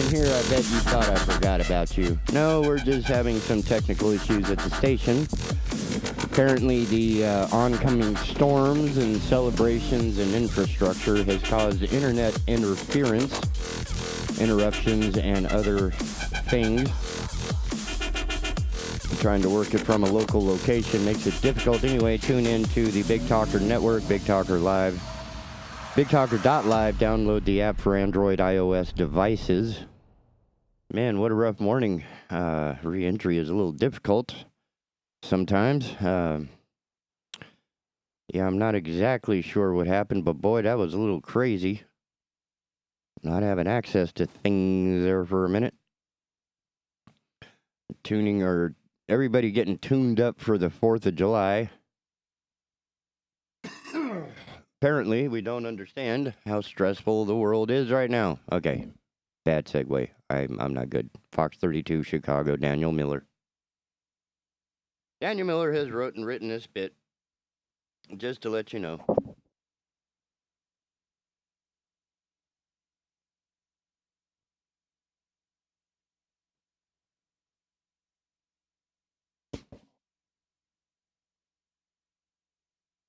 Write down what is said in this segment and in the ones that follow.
here, I bet you thought I forgot about you. No, we're just having some technical issues at the station. Apparently, the oncoming storms and celebrations and infrastructure has caused internet interference, interruptions, and other things. Trying to work it from a local location makes it difficult. Anyway, tune in to the Big Talker Network, Big Talker Live, BigTalker.live. Download the app for Android, iOS devices. Man, what a rough morning. Re-entry is a little difficult sometimes. Yeah, I'm not exactly sure what happened, but boy, that was a little crazy. Not having access to things there for a minute. Tuning or everybody getting tuned up for the 4th of July. Apparently, we don't understand how stressful the world is right now. Okay, bad segue. I'm not good. Fox 32, Chicago, Daniel Miller. Daniel Miller has written this bit, just to let you know.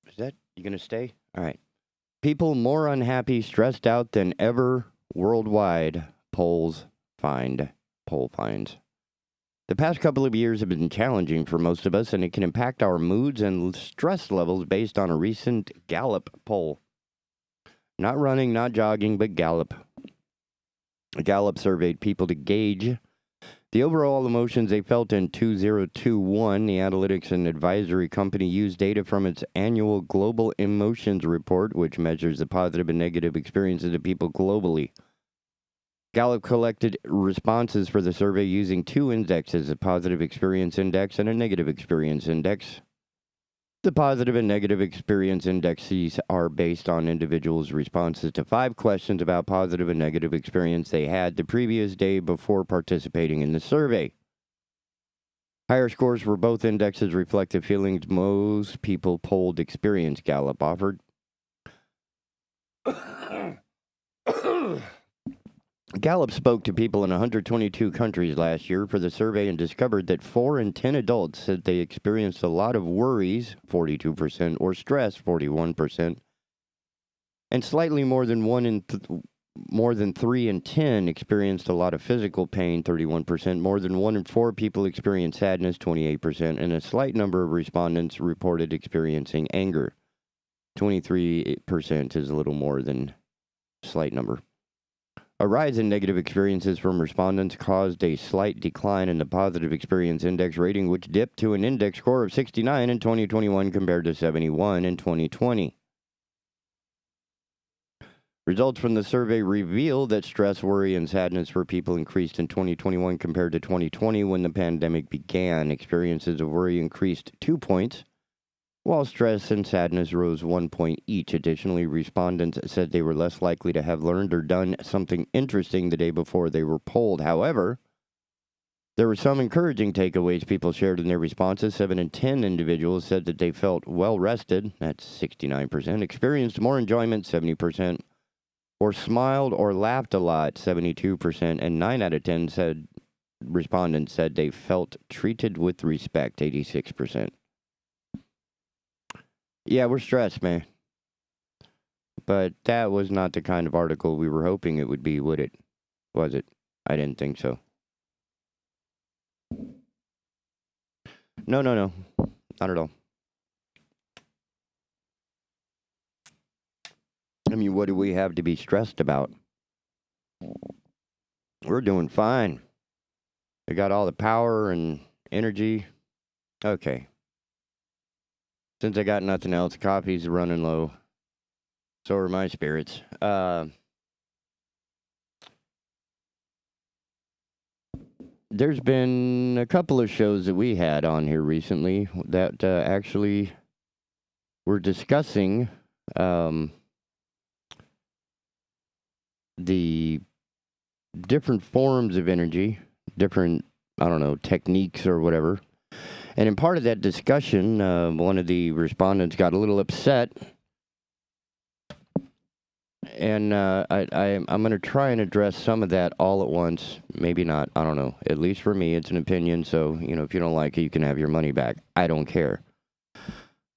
Is that, you gonna stay? All right. People more unhappy, stressed out than ever worldwide, poll finds. The past couple of years have been challenging for most of us, and it can impact our moods and stress levels based on a recent Gallup poll. Not running, not jogging, but Gallup. Gallup surveyed people to gauge the overall emotions they felt in 2021. The analytics and advisory company used data from its annual Global Emotions Report, which measures the positive and negative experiences of people globally. Gallup collected responses for the survey using two indexes, a positive experience index and a negative experience index. The positive and negative experience indexes are based on individuals' responses to 5 questions about positive and negative experience they had the previous day before participating in the survey. Higher scores for both indexes reflect the feelings most people polled experience, Gallup offered. Gallup spoke to people in 122 countries last year for the survey and discovered that 4 in 10 adults said they experienced a lot of worries, 42%, or stress, 41%, and slightly more than 3 in 10 experienced a lot of physical pain, 31%. More than 1 in 4 people experienced sadness, 28%, and a slight number of respondents reported experiencing anger. 23% is a little more than a slight number. A rise in negative experiences from respondents caused a slight decline in the positive experience index rating, which dipped to an index score of 69 in 2021 compared to 71 in 2020. Results from the survey reveal that stress, worry, and sadness for people increased in 2021 compared to 2020 when the pandemic began. Experiences of worry increased 2 points, while stress and sadness rose 1 point each. Additionally, respondents said they were less likely to have learned or done something interesting the day before they were polled. However, there were some encouraging takeaways people shared in their responses. 7 in 10 individuals said that they felt well rested, that's 69%, experienced more enjoyment, 70%, or smiled or laughed a lot, 72%, and 9 out of 10 respondents said they felt treated with respect, 86%. Yeah, we're stressed, man. But that was not the kind of article we were hoping it would be, would it? Was it? I didn't think so. No. Not at all. I mean, what do we have to be stressed about? We're doing fine. We got all the power and energy. Okay. Since I got nothing else, coffee's running low. So are my spirits. There's been a couple of shows that we had on here recently that actually were discussing the different forms of energy, different, techniques or whatever. And in part of that discussion, one of the respondents got a little upset And I'm going to try and address some of that all at once. Maybe not. I don't know. At least for me, it's an opinion. So, if you don't like it, you can have your money back. I don't care.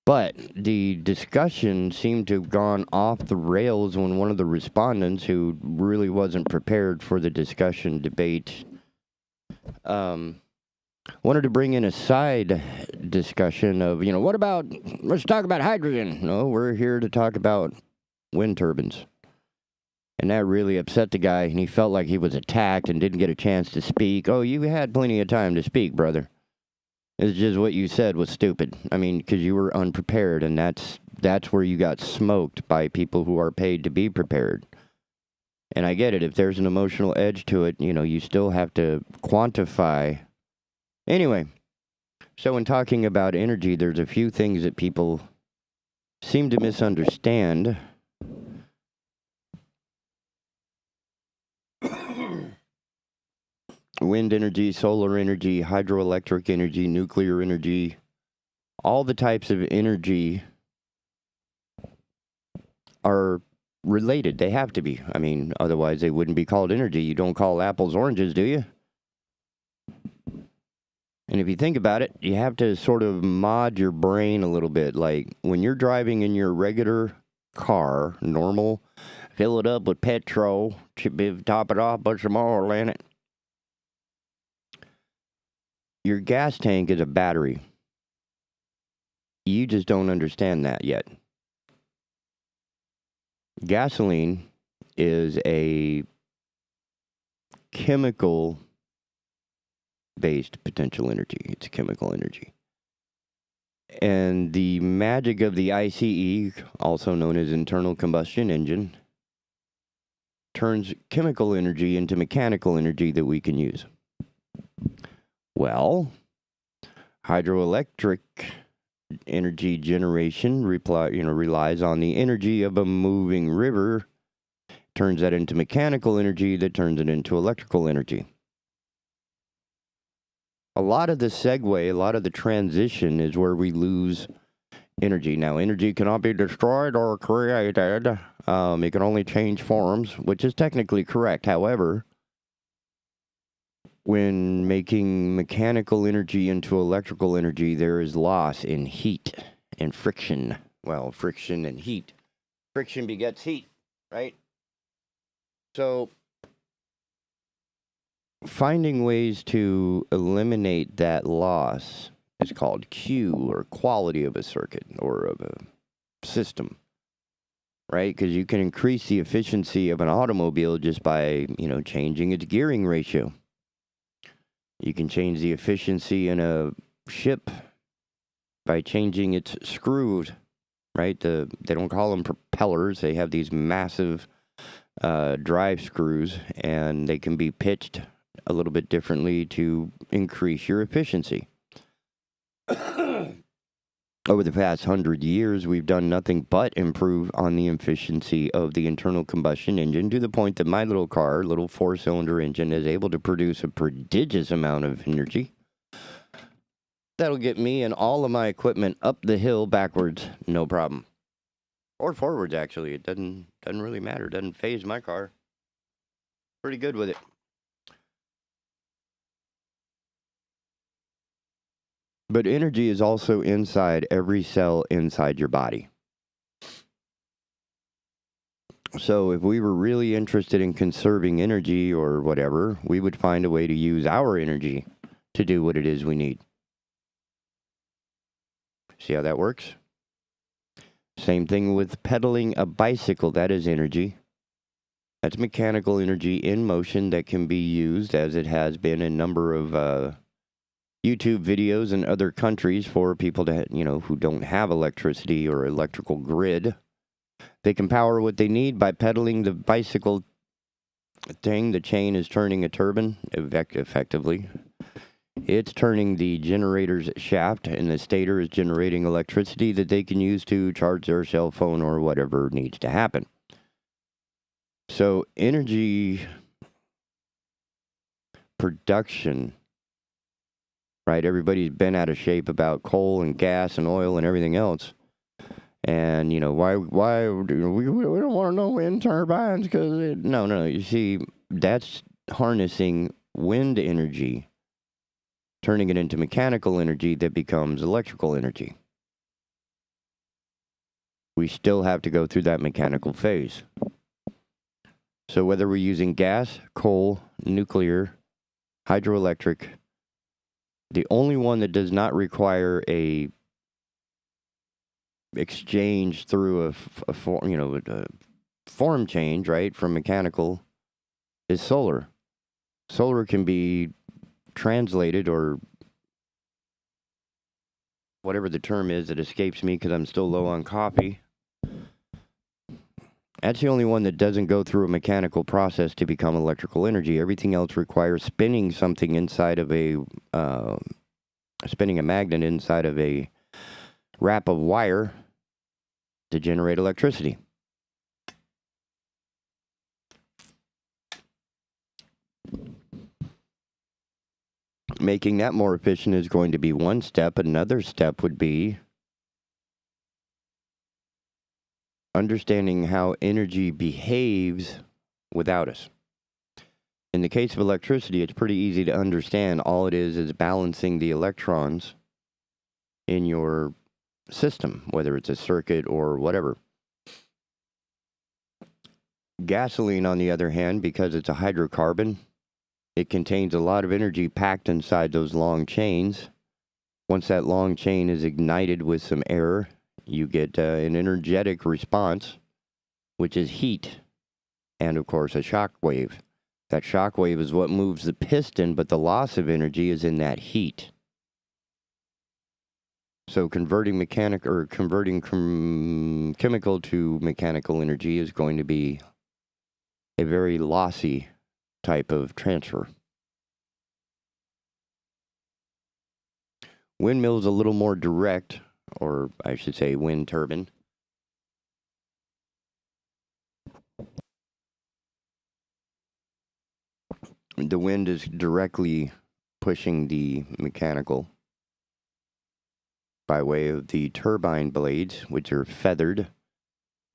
But the discussion seemed to have gone off the rails when one of the respondents, who really wasn't prepared for the discussion debate, wanted to bring in a side discussion of, what about, let's talk about hydrogen. No, we're here to talk about wind turbines. And that really upset the guy, and he felt like he was attacked and didn't get a chance to speak. Oh, you had plenty of time to speak, brother. It's just what you said was stupid. I mean, because you were unprepared, and that's where you got smoked by people who are paid to be prepared. And I get it. If there's an emotional edge to it, you still have to quantify. Anyway, so in talking about energy, there's a few things that people seem to misunderstand. Wind energy, solar energy, hydroelectric energy, nuclear energy, all the types of energy are related. They have to be. I mean, otherwise they wouldn't be called energy. You don't call apples oranges, do you? And if you think about it, you have to sort of mod your brain a little bit. Like when you're driving in your regular car, normal, fill it up with petrol, top it off, put some oil in it. Your gas tank is a battery. You just don't understand that yet. Gasoline is a chemical-based potential energy. It's chemical energy. And the magic of the ICE, also known as internal combustion engine, turns chemical energy into mechanical energy that we can use. Well, hydroelectric energy generation relies on the energy of a moving river, turns that into mechanical energy that turns it into electrical energy. A lot of the segue, a lot of the transition is where we lose energy. Now, energy cannot be destroyed or created. It can only change forms, which is technically correct. However, when making mechanical energy into electrical energy, there is loss in heat and friction. Well, friction and heat. Friction begets heat, right? So, finding ways to eliminate that loss is called Q, or quality of a circuit or of a system, right? Because you can increase the efficiency of an automobile just by, changing its gearing ratio. You can change the efficiency in a ship by changing its screws, right? They don't call them propellers. They have these massive drive screws, and they can be pitched a little bit differently to increase your efficiency. Over the past 100 years, we've done nothing but improve on the efficiency of the internal combustion engine to the point that my little car, little 4-cylinder engine, is able to produce a prodigious amount of energy. That'll get me and all of my equipment up the hill backwards, no problem. Or forwards, actually. It doesn't really matter. It doesn't phase my car. Pretty good with it. But energy is also inside every cell inside your body. So if we were really interested in conserving energy or whatever, we would find a way to use our energy to do what it is we need. See how that works? Same thing with pedaling a bicycle. That is energy. That's mechanical energy in motion that can be used, as it has been in a number of YouTube videos in other countries, for people to, who don't have electricity or electrical grid. They can power what they need by pedaling the bicycle thing. The chain is turning a turbine, effectively. It's turning the generator's shaft, and the stator is generating electricity that they can use to charge their cell phone or whatever needs to happen. So energy production, right? Everybody's been out of shape about coal and gas and oil and everything else. And, why we don't want to know wind turbines because no. You see, that's harnessing wind energy, turning it into mechanical energy that becomes electrical energy. We still have to go through that mechanical phase. So whether we're using gas, coal, nuclear, hydroelectric, the only one that does not require a exchange through a form change, right, from mechanical is solar. Solar can be translated, or whatever the term is, it escapes me because I'm still low on coffee. That's the only one that doesn't go through a mechanical process to become electrical energy. Everything else requires spinning something inside of spinning a magnet inside of a wrap of wire to generate electricity. Making that more efficient is going to be one step. Another step would be understanding how energy behaves without us. In the case of electricity, it's pretty easy to understand. All it is balancing the electrons in your system, whether it's a circuit or whatever. Gasoline, on the other hand, because it's a hydrocarbon, it contains a lot of energy packed inside those long chains. Once that long chain is ignited with some air, you get an energetic response, which is heat, and of course a shock wave. That shock wave is what moves the piston, but the loss of energy is in that heat. So converting chemical to mechanical energy is going to be a very lossy type of transfer. Windmill is a little more direct, or I should say wind turbine. The wind is directly pushing the mechanical by way of the turbine blades, which are feathered,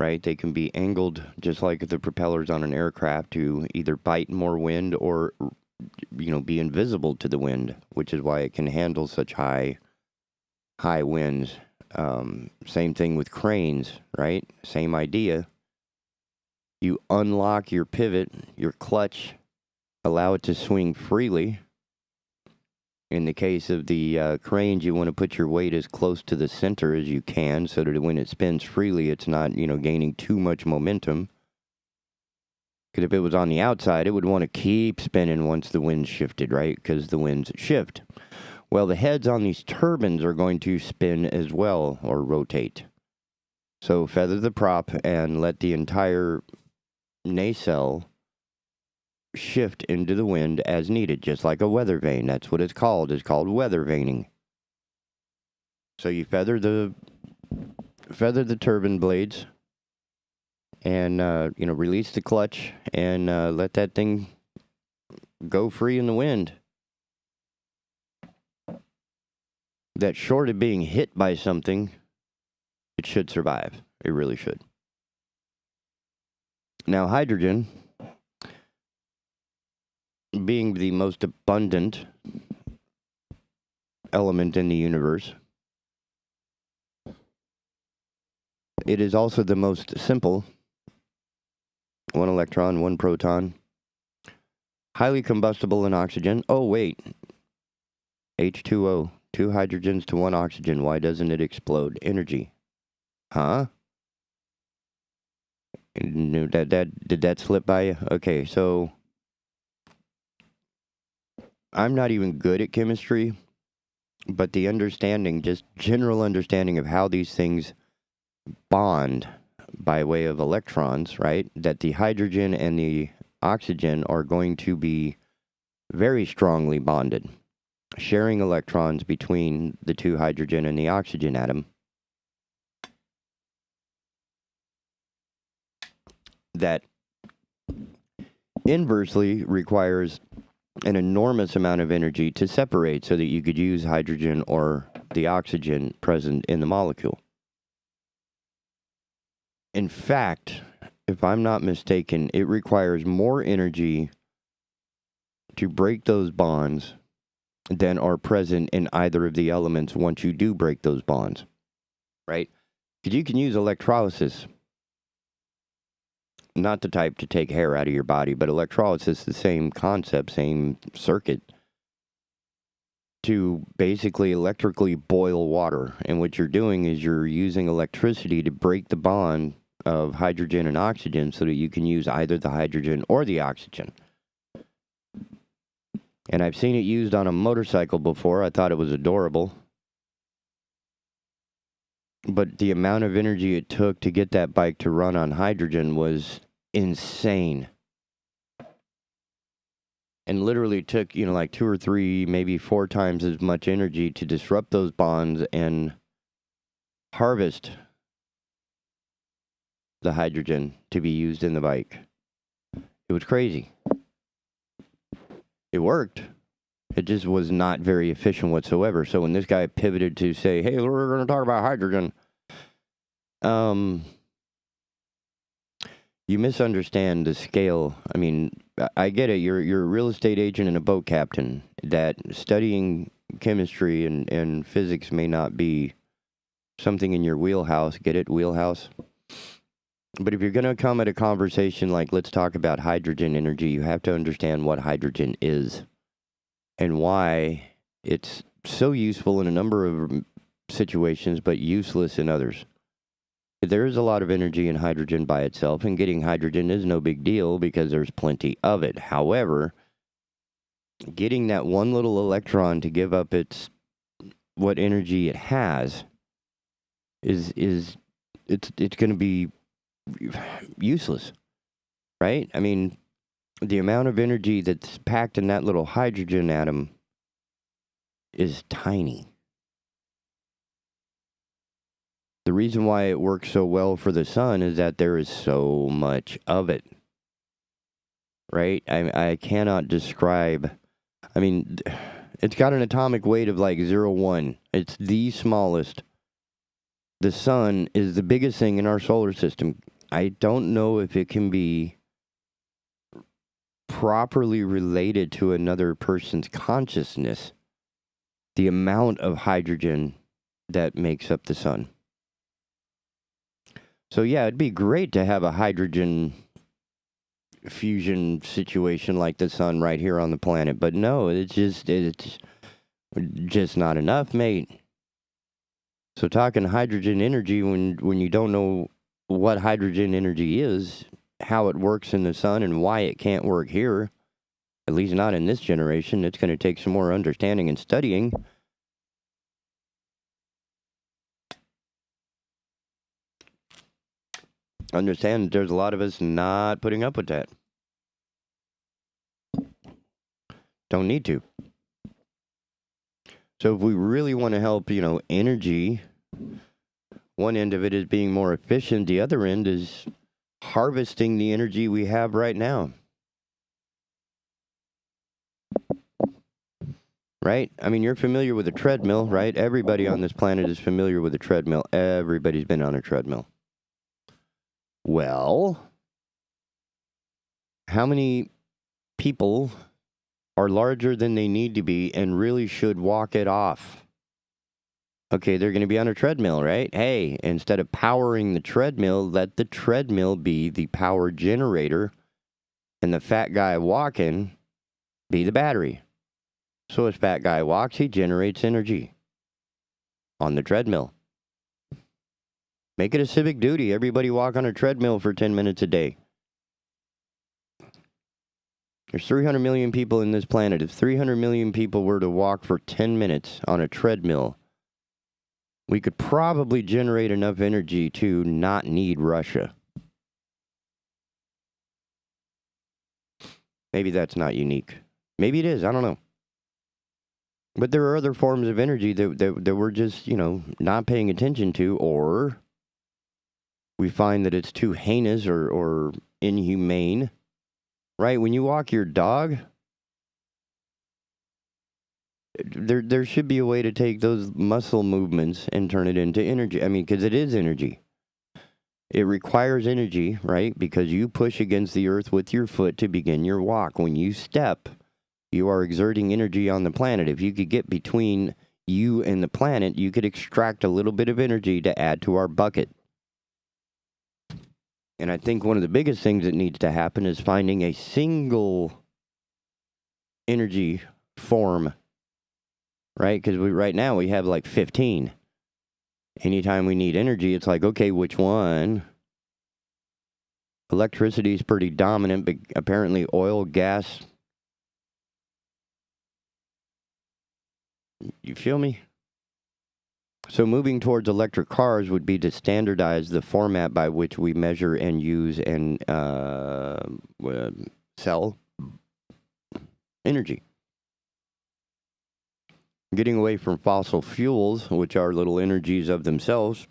right? They can be angled just like the propellers on an aircraft to either bite more wind or, be invisible to the wind, which is why it can handle such high winds. Same thing with cranes, right? Same idea. You unlock your pivot, your clutch, allow it to swing freely. In the case of the cranes, you want to put your weight as close to the center as you can so that when it spins freely, it's not, gaining too much momentum. Because if it was on the outside, it would want to keep spinning once the wind shifted, right? Because the winds shift. Well, the heads on these turbines are going to spin as well, or rotate. So feather the prop and let the entire nacelle shift into the wind as needed, just like a weather vane. That's what it's called. It's called weather vaning. So you feather the turbine blades and release the clutch and let that thing go free in the wind. That short of being hit by something, it should survive. It really should. Now, hydrogen, being the most abundant element in the universe, it is also the most simple. One electron, one proton. Highly combustible in oxygen. Oh, wait. H2O. 2 hydrogens to 1 oxygen. Why doesn't it explode? Energy. Huh? Did that slip by you? Okay, so I'm not even good at chemistry, but the understanding, just general understanding of how these things bond by way of electrons, right? That the hydrogen and the oxygen are going to be very strongly bonded, sharing electrons between the 2 hydrogen and the oxygen atom. That inversely requires an enormous amount of energy to separate so that you could use hydrogen or the oxygen present in the molecule. In fact, if I'm not mistaken, it requires more energy to break those bonds than are present in either of the elements once you do break those bonds, right? Because you can use electrolysis, not the type to take hair out of your body, but electrolysis, the same concept, same circuit, to basically electrically boil water. And what you're doing is you're using electricity to break the bond of hydrogen and oxygen so that you can use either the hydrogen or the oxygen. And I've seen it used on a motorcycle before. I thought it was adorable. But the amount of energy it took to get that bike to run on hydrogen was insane. And literally took, like 2 or 3, maybe 4 times as much energy to disrupt those bonds and harvest the hydrogen to be used in the bike. It was crazy. It worked. It just was not very efficient whatsoever. So when this guy pivoted to say, hey, we're going to talk about hydrogen, you misunderstand the scale. I mean, I get it. You're a real estate agent and a boat captain. That studying chemistry and physics may not be something in your wheelhouse. Get it? Wheelhouse? But if you're going to come at a conversation like, let's talk about hydrogen energy, you have to understand what hydrogen is and why it's so useful in a number of situations, but useless in others. There is a lot of energy in hydrogen by itself, and getting hydrogen is no big deal because there's plenty of it. However, getting that one little electron to give up what energy it has is it's going to be useless, right? I mean, the amount of energy that's packed in that little hydrogen atom is tiny. The reason why it works so well for the sun is that there is so much of it, right? I cannot describe. I mean, it's got an atomic weight of like 0.1. It's the smallest. The sun is the biggest thing in our solar system. I don't know if it can be properly related to another person's consciousness, the amount of hydrogen that makes up the sun. So yeah, it'd be great to have a hydrogen fusion situation like the sun right here on the planet, but no, it's just not enough, mate. So talking hydrogen energy when you don't know what hydrogen energy is, how it works in the sun, and why it can't work here, at least not in this generation, it's going to take some more understanding and studying. Understand that there's a lot of us not putting up with that. Don't need to. So if we really want to help, energy, one end of it is being more efficient. The other end is harvesting the energy we have right now. Right? I mean, you're familiar with a treadmill, right? Everybody on this planet is familiar with a treadmill. Everybody's been on a treadmill. Well, how many people are larger than they need to be and really should walk it off? Okay, they're going to be on a treadmill, right? Hey, instead of powering the treadmill, let the treadmill be the power generator and the fat guy walking be the battery. So as fat guy walks, he generates energy on the treadmill. Make it a civic duty. Everybody walk on a treadmill for 10 minutes a day. There's 300 million people in this planet. If 300 million people were to walk for 10 minutes on a treadmill, we could probably generate enough energy to not need Russia. Maybe that's not unique. Maybe it is. I don't know. But there are other forms of energy that we're just, not paying attention to, or we find that it's too heinous or inhumane. Right? When you walk your dog, there should be a way to take those muscle movements and turn it into energy. I mean, because it is energy. It requires energy, right? Because you push against the earth with your foot to begin your walk. When you step, you are exerting energy on the planet. If you could get between you and the planet, you could extract a little bit of energy to add to our bucket. And I think one of the biggest things that needs to happen is finding a single energy form, right? Because right now we have like 15. Anytime we need energy, it's like, okay, which one? Electricity is pretty dominant, but apparently oil, gas. You feel me? So moving towards electric cars would be to standardize the format by which we measure and use and sell energy. Getting away from fossil fuels, which are little energies of themselves,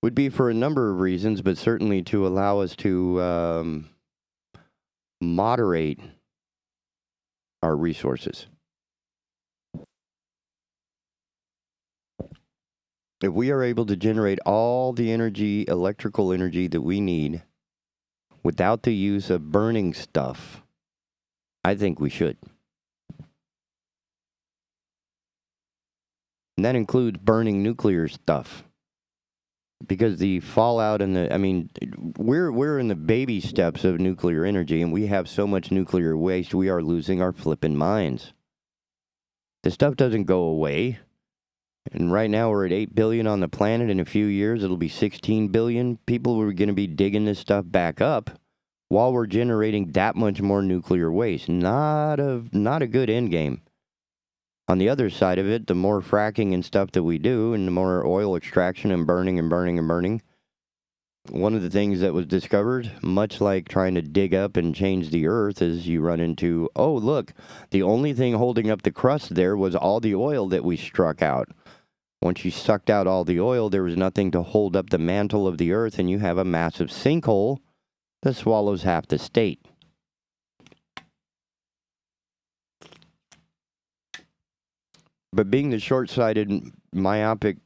would be for a number of reasons, but certainly to allow us to moderate our resources. If we are able to generate all the energy, electrical energy that we need without the use of burning stuff, I think we should. And that includes burning nuclear stuff. Because the fallout and we're in the baby steps of nuclear energy, and we have so much nuclear waste, we are losing our flippin' minds. This stuff doesn't go away. And right now we're at 8 billion on the planet. In a few years, it'll be 16 billion. People are going to be digging this stuff back up while we're generating that much more nuclear waste. Not a good end game. On the other side of it, the more fracking and stuff that we do, and the more oil extraction and burning and burning and burning, one of the things that was discovered, much like trying to dig up and change the earth, is you run into, oh, look, the only thing holding up the crust there was all the oil that we struck out. Once you sucked out all the oil, there was nothing to hold up the mantle of the earth, and you have a massive sinkhole that swallows half the state. But being the short-sighted, myopic,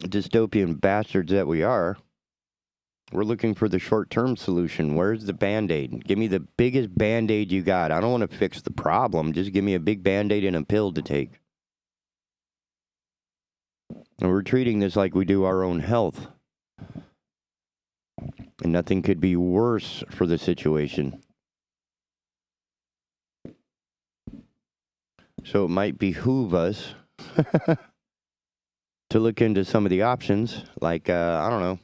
dystopian bastards that we are, we're looking for the short-term solution. Where's the Band-Aid? Give me the biggest Band-Aid you got. I don't want to fix the problem. Just give me a big Band-Aid and a pill to take. And we're treating this like we do our own health. And nothing could be worse for the situation. So it might behoove us to look into some of the options, like, I don't know.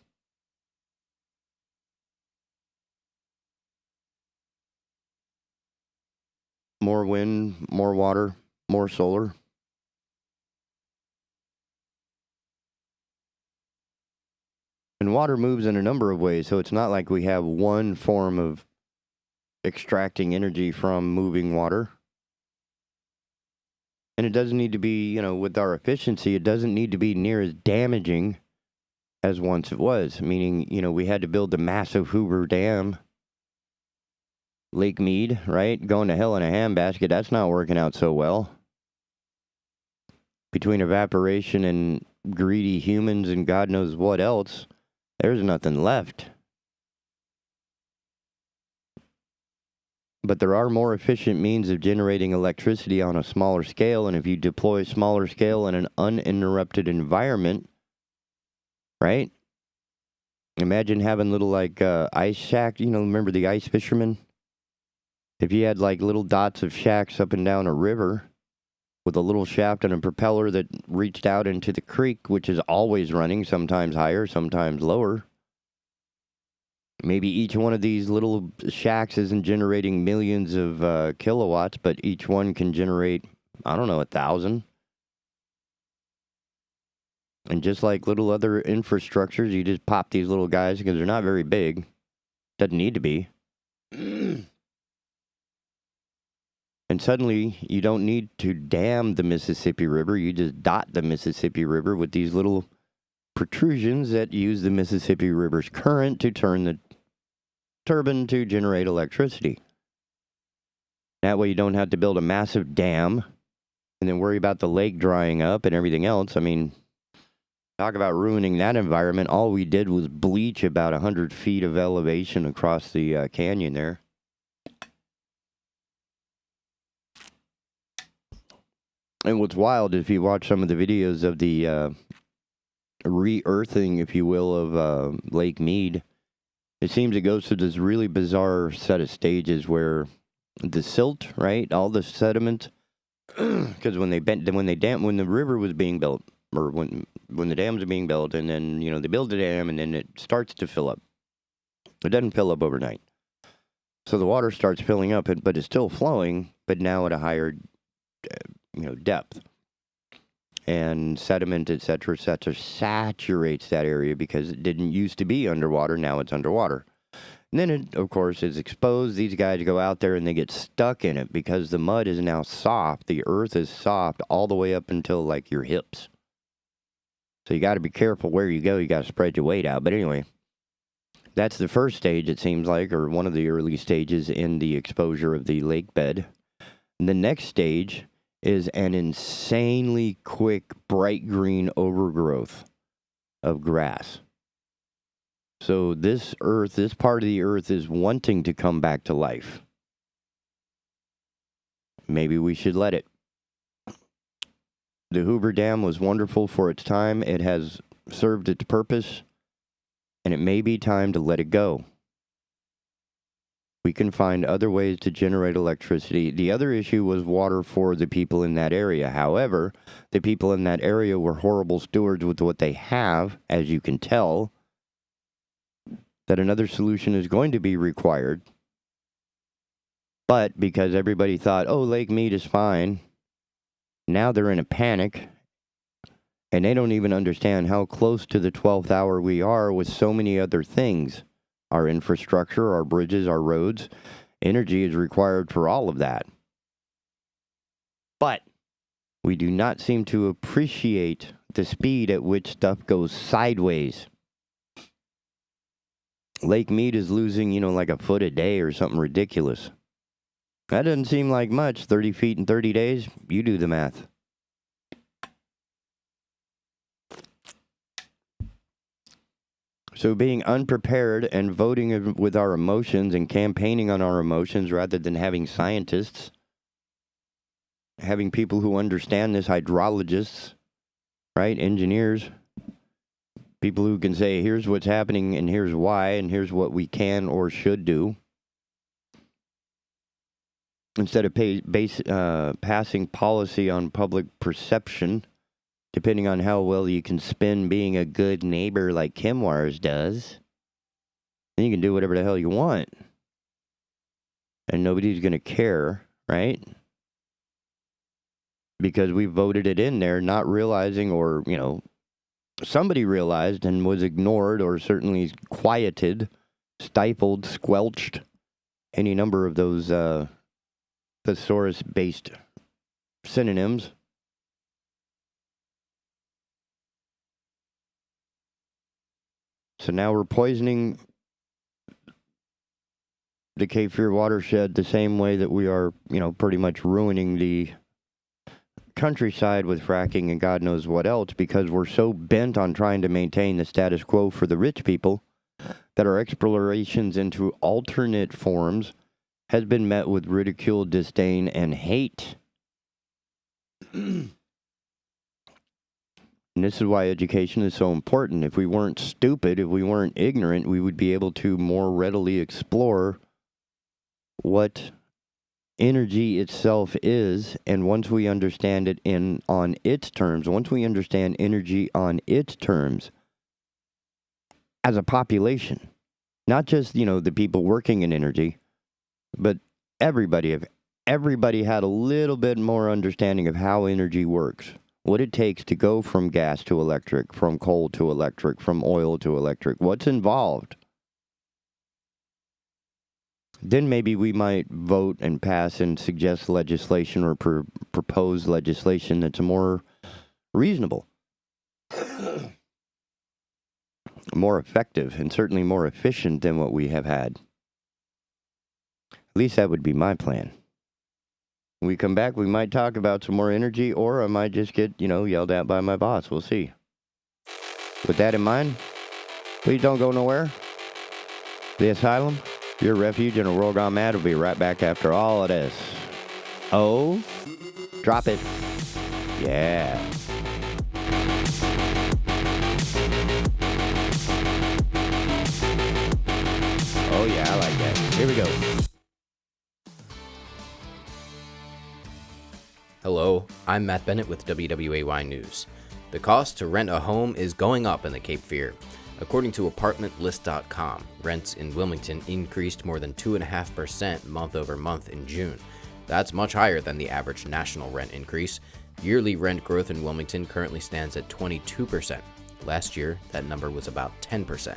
More wind, more water, more solar. And water moves in a number of ways, so it's not like we have one form of extracting energy from moving water. And it doesn't need to be, with our efficiency, it doesn't need to be near as damaging as once it was. Meaning, we had to build the massive Hoover Dam, Lake Mead, right? Going to hell in a handbasket, that's not working out so well. Between evaporation and greedy humans and God knows what else, there's nothing left. But there are more efficient means of generating electricity on a smaller scale, and if you deploy smaller scale in an uninterrupted environment, right? Imagine having little, ice shack, remember the ice fishermen? If you had, little dots of shacks up and down a river with a little shaft and a propeller that reached out into the creek, which is always running, sometimes higher, sometimes lower. Maybe each one of these little shacks isn't generating millions of kilowatts, but each one can generate, 1,000. And just like little other infrastructures, you just pop these little guys because they're not very big. Doesn't need to be. And suddenly, you don't need to dam the Mississippi River. You just dot the Mississippi River with these little protrusions that use the Mississippi River's current to turn the turbine to generate electricity. That way you don't have to build a massive dam and then worry about the lake drying up and everything else. Talk about ruining that environment. All we did was bleach about 100 feet of elevation across the canyon there. And what's wild, if you watch some of the videos of the re-earthing, if you will, of Lake Mead, it seems it goes through this really bizarre set of stages where the silt, right, all the sediment, because when the river was being built, or when the dams are being built, and then they build the dam, and then it starts to fill up. It doesn't fill up overnight, so the water starts filling up, but it's still flowing, but now at a higher depth, and sediment, et cetera, saturates that area because it didn't used to be underwater. Now it's underwater. And then it, of course, is exposed. These guys go out there and they get stuck in it because the mud is now soft. The earth is soft all the way up until like your hips. So you got to be careful where you go. You got to spread your weight out. But anyway, that's the first stage, it seems like, or one of the early stages in the exposure of the lake bed. And the next stage is an insanely quick, bright green overgrowth of grass. So this part of the earth is wanting to come back to life. Maybe we should let it. The Hoover Dam was wonderful for its time. It has served its purpose, and it may be time to let it go. We can find other ways to generate electricity. The other issue was water for the people in that area. However, the people in that area were horrible stewards with what they have, as you can tell, that another solution is going to be required. But because everybody thought, oh, Lake Mead is fine, now they're in a panic, and they don't even understand how close to the 12th hour we are with so many other things. Our infrastructure, our bridges, our roads. Energy is required for all of that. But we do not seem to appreciate the speed at which stuff goes sideways. Lake Mead is losing, like a foot a day or something ridiculous. That doesn't seem like much. 30 feet in 30 days? You do the math. So being unprepared and voting with our emotions and campaigning on our emotions rather than having scientists, having people who understand this, hydrologists, right, engineers, people who can say, here's what's happening and here's why and here's what we can or should do. Instead of passing policy on public perception, depending on how well you can spin being a good neighbor like Kim Wires does, then you can do whatever the hell you want. And nobody's going to care, right? Because we voted it in there, not realizing, or, somebody realized and was ignored or certainly quieted, stifled, squelched, any number of those thesaurus-based synonyms. So now we're poisoning the Cape Fear watershed the same way that we are, pretty much ruining the countryside with fracking and God knows what else, because we're so bent on trying to maintain the status quo for the rich people that our explorations into alternate forms has been met with ridicule, disdain, and hate. And this is why education is so important. If we weren't stupid, if we weren't ignorant, we would be able to more readily explore what energy itself is. And once we understand it on its terms, once we understand energy on its terms, as a population, not just, the people working in energy, but everybody, if everybody had a little bit more understanding of how energy works, what it takes to go from gas to electric, from coal to electric, from oil to electric, what's involved, then maybe we might vote and pass and suggest legislation or propose legislation that's more reasonable, more effective, and certainly more efficient than what we have had. At least that would be my plan. When we come back, we might talk about some more energy, or I might just get, yelled at by my boss. We'll see. With that in mind, please don't go nowhere. The Asylum, your refuge in a world gone mad, will be right back after all of this. Oh, drop it. Yeah. Oh yeah, I like that. Here we go. Hello, I'm Matt Bennett with WWAY News. The cost to rent a home is going up in the Cape Fear. According to ApartmentList.com, rents in Wilmington increased more than 2.5% month over month in June. That's much higher than the average national rent increase. Yearly rent growth in Wilmington currently stands at 22%. Last year, that number was about 10%.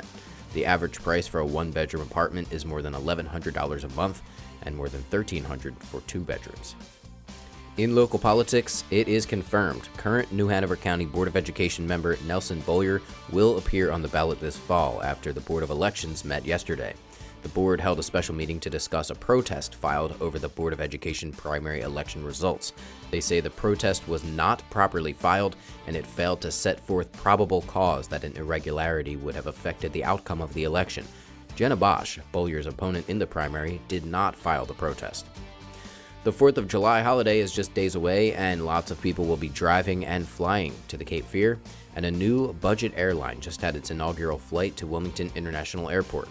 The average price for a one-bedroom apartment is more than $1,100 a month and more than $1,300 for two bedrooms. In local politics, it is confirmed current New Hanover County Board of Education member Nelson Bollier will appear on the ballot this fall after the Board of Elections met yesterday. The board held a special meeting to discuss a protest filed over the Board of Education primary election results. They say the protest was not properly filed and it failed to set forth probable cause that an irregularity would have affected the outcome of the election. Jenna Bosch, Bollier's opponent in the primary, did not file the protest. The 4th of July holiday is just days away, and lots of people will be driving and flying to the Cape Fear, and a new budget airline just had its inaugural flight to Wilmington International Airport.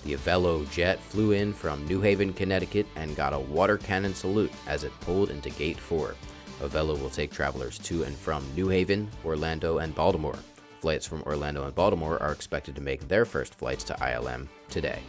The Avelo jet flew in from New Haven, Connecticut, and got a water cannon salute as it pulled into Gate 4. Avelo will take travelers to and from New Haven, Orlando, and Baltimore. Flights from Orlando and Baltimore are expected to make their first flights to ILM today.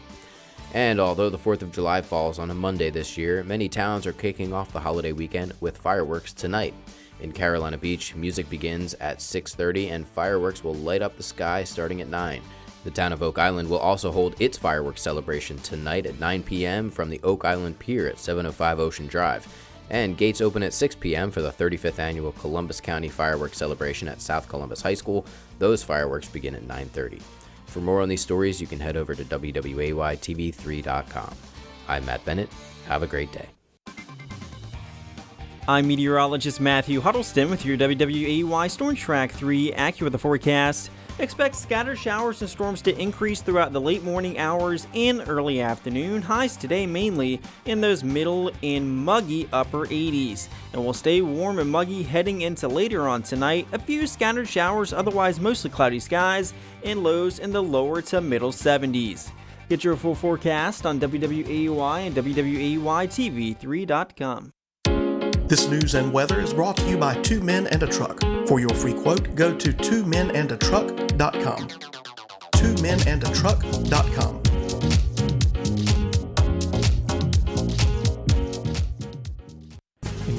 And although the 4th of July falls on a Monday this year, many towns are kicking off the holiday weekend with fireworks tonight. In Carolina Beach, music begins at 6:30 and fireworks will light up the sky starting at 9. The town of Oak Island will also hold its fireworks celebration tonight at 9 p.m. from the Oak Island Pier at 705 Ocean Drive. And gates open at 6 p.m. for the 35th annual Columbus County Fireworks Celebration at South Columbus High School. Those fireworks begin at 9:30. For more on these stories, you can head over to WWAYTV3.com. I'm Matt Bennett. Have a great day. I'm meteorologist Matthew Huddleston with your WWAY Storm Track 3 AccuWeather forecast. Expect scattered showers and storms to increase throughout the late morning hours and early afternoon. Highs today mainly in those middle and muggy upper 80s. And will stay warm and muggy heading into later on tonight. A few scattered showers, otherwise mostly cloudy skies, and lows in the lower to middle 70s. Get your full forecast on WWAY and WWAYTV3.com. This news and weather is brought to you by Two Men and a Truck. For your free quote, go to twomenandatruck.com. twomenandatruck.com.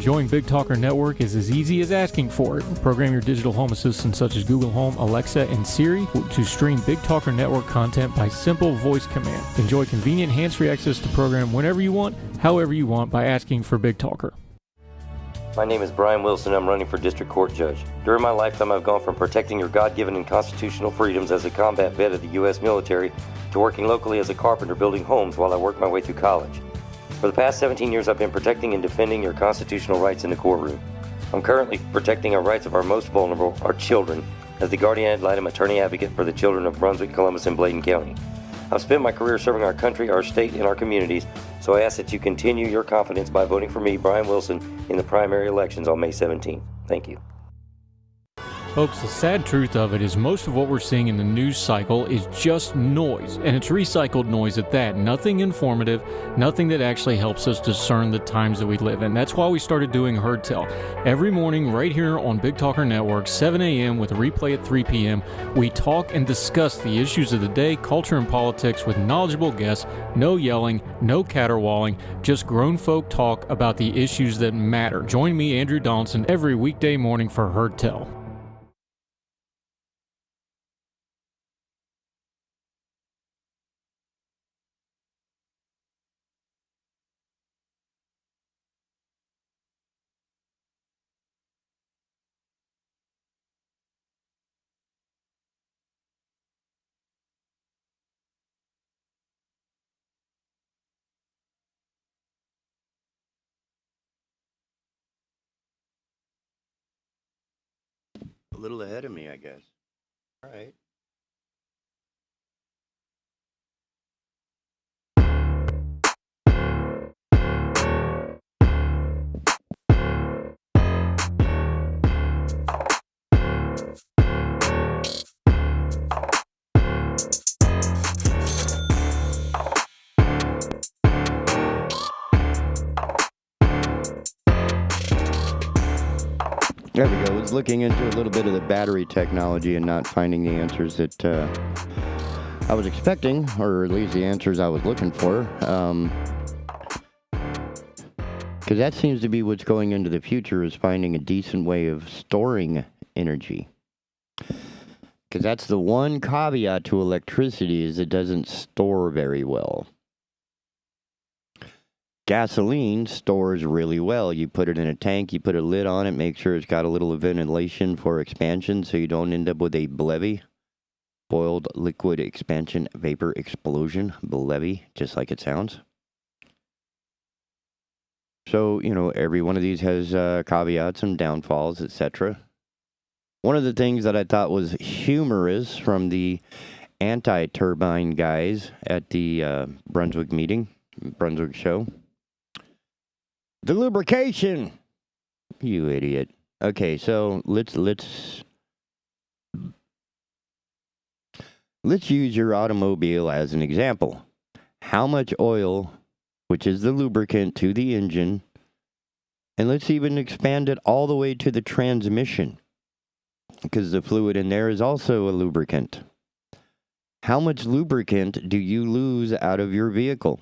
Joining Big Talker Network is as easy as asking for it. Program your digital home assistants such as Google Home, Alexa, and Siri to stream Big Talker Network content by simple voice command. Enjoy convenient hands-free access to program whenever you want, however you want by asking for Big Talker. My name is Brian Wilson. I'm running for District Court Judge. During my lifetime, I've gone from protecting your God-given and constitutional freedoms as a combat vet of the U.S. military to working locally as a carpenter building homes while I worked my way through college. For the past 17 years, I've been protecting and defending your constitutional rights in the courtroom. I'm currently protecting our rights of our most vulnerable, our children, as the guardian ad litem attorney advocate for the children of Brunswick, Columbus, and Bladen County. I've spent my career serving our country, our state, and our communities, so I ask that you continue your confidence by voting for me, Brian Wilson, in the primary elections on May 17th. Thank you. Folks, the sad truth of it is most of what we're seeing in the news cycle is just noise, and it's recycled noise at that. Nothing informative, nothing that actually helps us discern the times that we live in. That's why we started doing Heard Tell. Every morning right here on Big Talker Network, 7 a.m. with a replay at 3 p.m., we talk and discuss the issues of the day, culture and politics with knowledgeable guests, no yelling, no caterwauling, just grown folk talk about the issues that matter. Join me, Andrew Donaldson, every weekday morning for Heard Tell. A little ahead of me, I guess. All right. There we go. I was looking into a little bit of the battery technology and not finding the answers that I was expecting, or at least the answers I was looking for. Because that seems to be what's going into the future, is finding a decent way of storing energy. Because that's the one caveat to electricity, is it doesn't store very well. Gasoline stores really well. You put it in a tank, you put a lid on it, make sure it's got a little ventilation for expansion so you don't end up with a BLEVE, boiled liquid expansion vapor explosion. BLEVE, just like it sounds. So, every one of these has caveats and downfalls, etc. One of the things that I thought was humorous from the anti-turbine guys at the Brunswick show. The lubrication! You idiot. Okay, so let's use your automobile as an example. How much oil, which is the lubricant, to the engine, and let's even expand it all the way to the transmission, because the fluid in there is also a lubricant. How much lubricant do you lose out of your vehicle?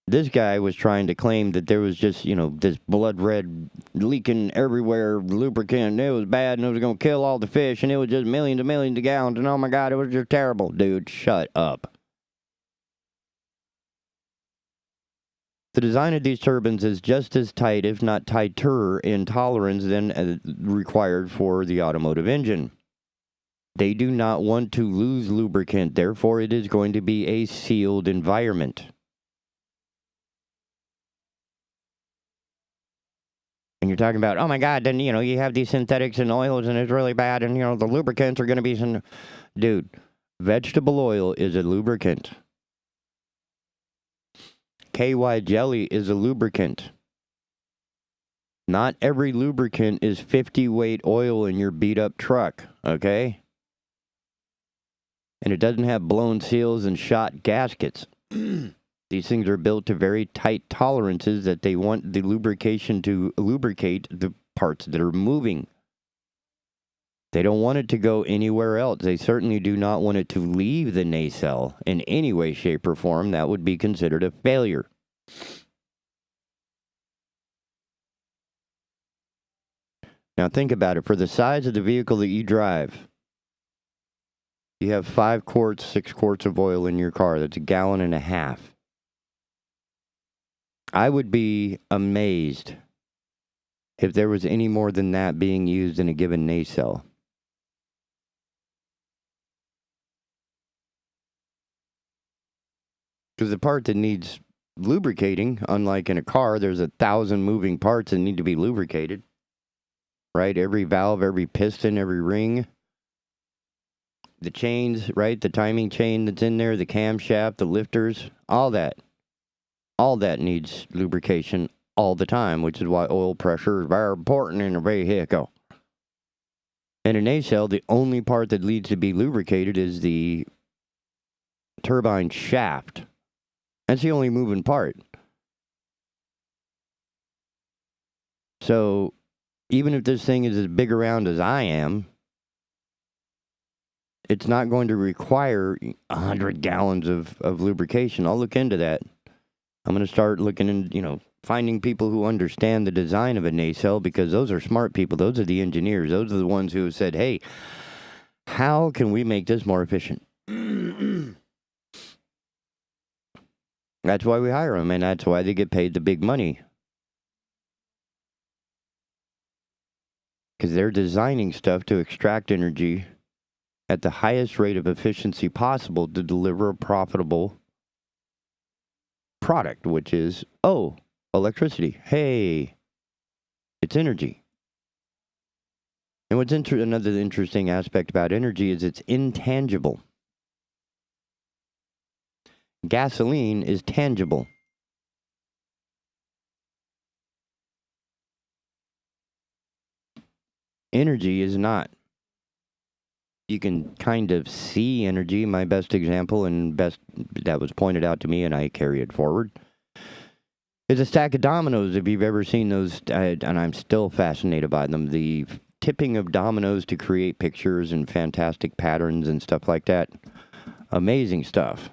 This guy was trying to claim that there was just, this blood red leaking everywhere lubricant, and it was bad, and it was going to kill all the fish, and it was just millions and millions of gallons, and oh my God, it was just terrible. Dude, shut up. The design of these turbines is just as tight, if not tighter, in tolerance than required for the automotive engine. They do not want to lose lubricant, therefore it is going to be a sealed environment. And you're talking about, oh my God, then, you have these synthetics and oils and it's really bad and, the lubricants are going to be some... Dude, vegetable oil is a lubricant. KY jelly is a lubricant. Not every lubricant is 50 weight oil in your beat up truck, okay? And it doesn't have blown seals and shot gaskets. These things are built to very tight tolerances that they want the lubrication to lubricate the parts that are moving. They don't want it to go anywhere else. They certainly do not want it to leave the nacelle in any way, shape, or form. That would be considered a failure. Now think about it. For the size of the vehicle that you drive, you have 5 quarts, 6 quarts of oil in your car. That's 1.5 gallons. I would be amazed if there was any more than that being used in a given nacelle. Because the part that needs lubricating, unlike in a car, there's 1,000 moving parts that need to be lubricated. Right? Every valve, every piston, every ring. The chains, right? The timing chain that's in there, the camshaft, the lifters, all that. All that needs lubrication all the time, which is why oil pressure is very important in a vehicle. In a nacelle, the only part that needs to be lubricated is the turbine shaft. That's the only moving part. So, even if this thing is as big around as I am, it's not going to require 100 gallons of lubrication. I'll look into that. I'm going to start looking in, finding people who understand the design of a nacelle, because those are smart people. Those are the engineers. Those are the ones who have said, hey, how can we make this more efficient? That's why we hire them, and that's why they get paid the big money. Because they're designing stuff to extract energy at the highest rate of efficiency possible to deliver a profitable product, which is, electricity. Hey, it's energy. And what's another interesting aspect about energy is it's intangible. Gasoline is tangible. Energy is not. You can kind of see energy. My best example and best that was pointed out to me, and I carry it forward, It's a stack of dominoes, if you've ever seen those, and I'm still fascinated by them. The tipping of dominoes to create pictures and fantastic patterns and stuff like that. Amazing stuff.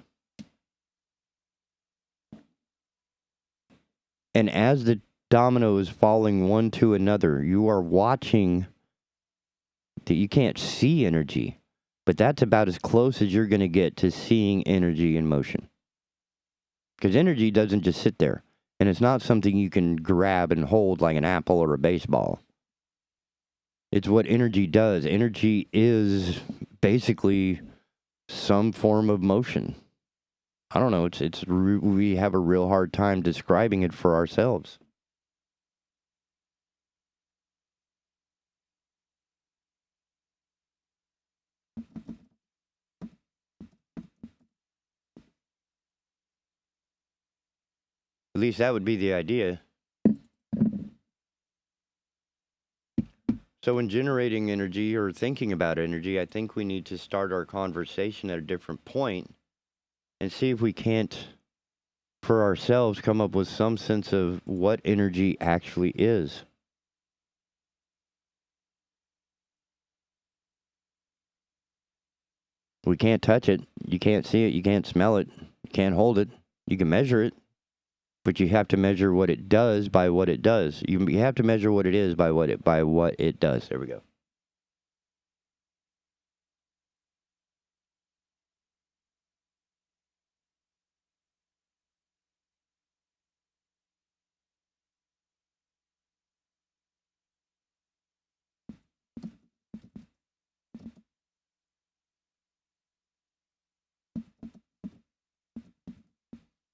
And as the domino is falling one to another, you are watching that you can't see energy, but that's about as close as you're going to get to seeing energy in motion. Because energy doesn't just sit there, and it's not something you can grab and hold like an apple or a baseball. It's what energy does. Energy is basically some form of motion. I don't know. We have a real hard time describing it for ourselves. At least that would be the idea. So in generating energy or thinking about energy, I think we need to start our conversation at a different point and see if we can't, for ourselves, come up with some sense of what energy actually is. We can't touch it. You can't see it. You can't smell it. You can't hold it. You can measure it. But you have to measure what it does by what it does. You have to measure what it is by what it does. There we go.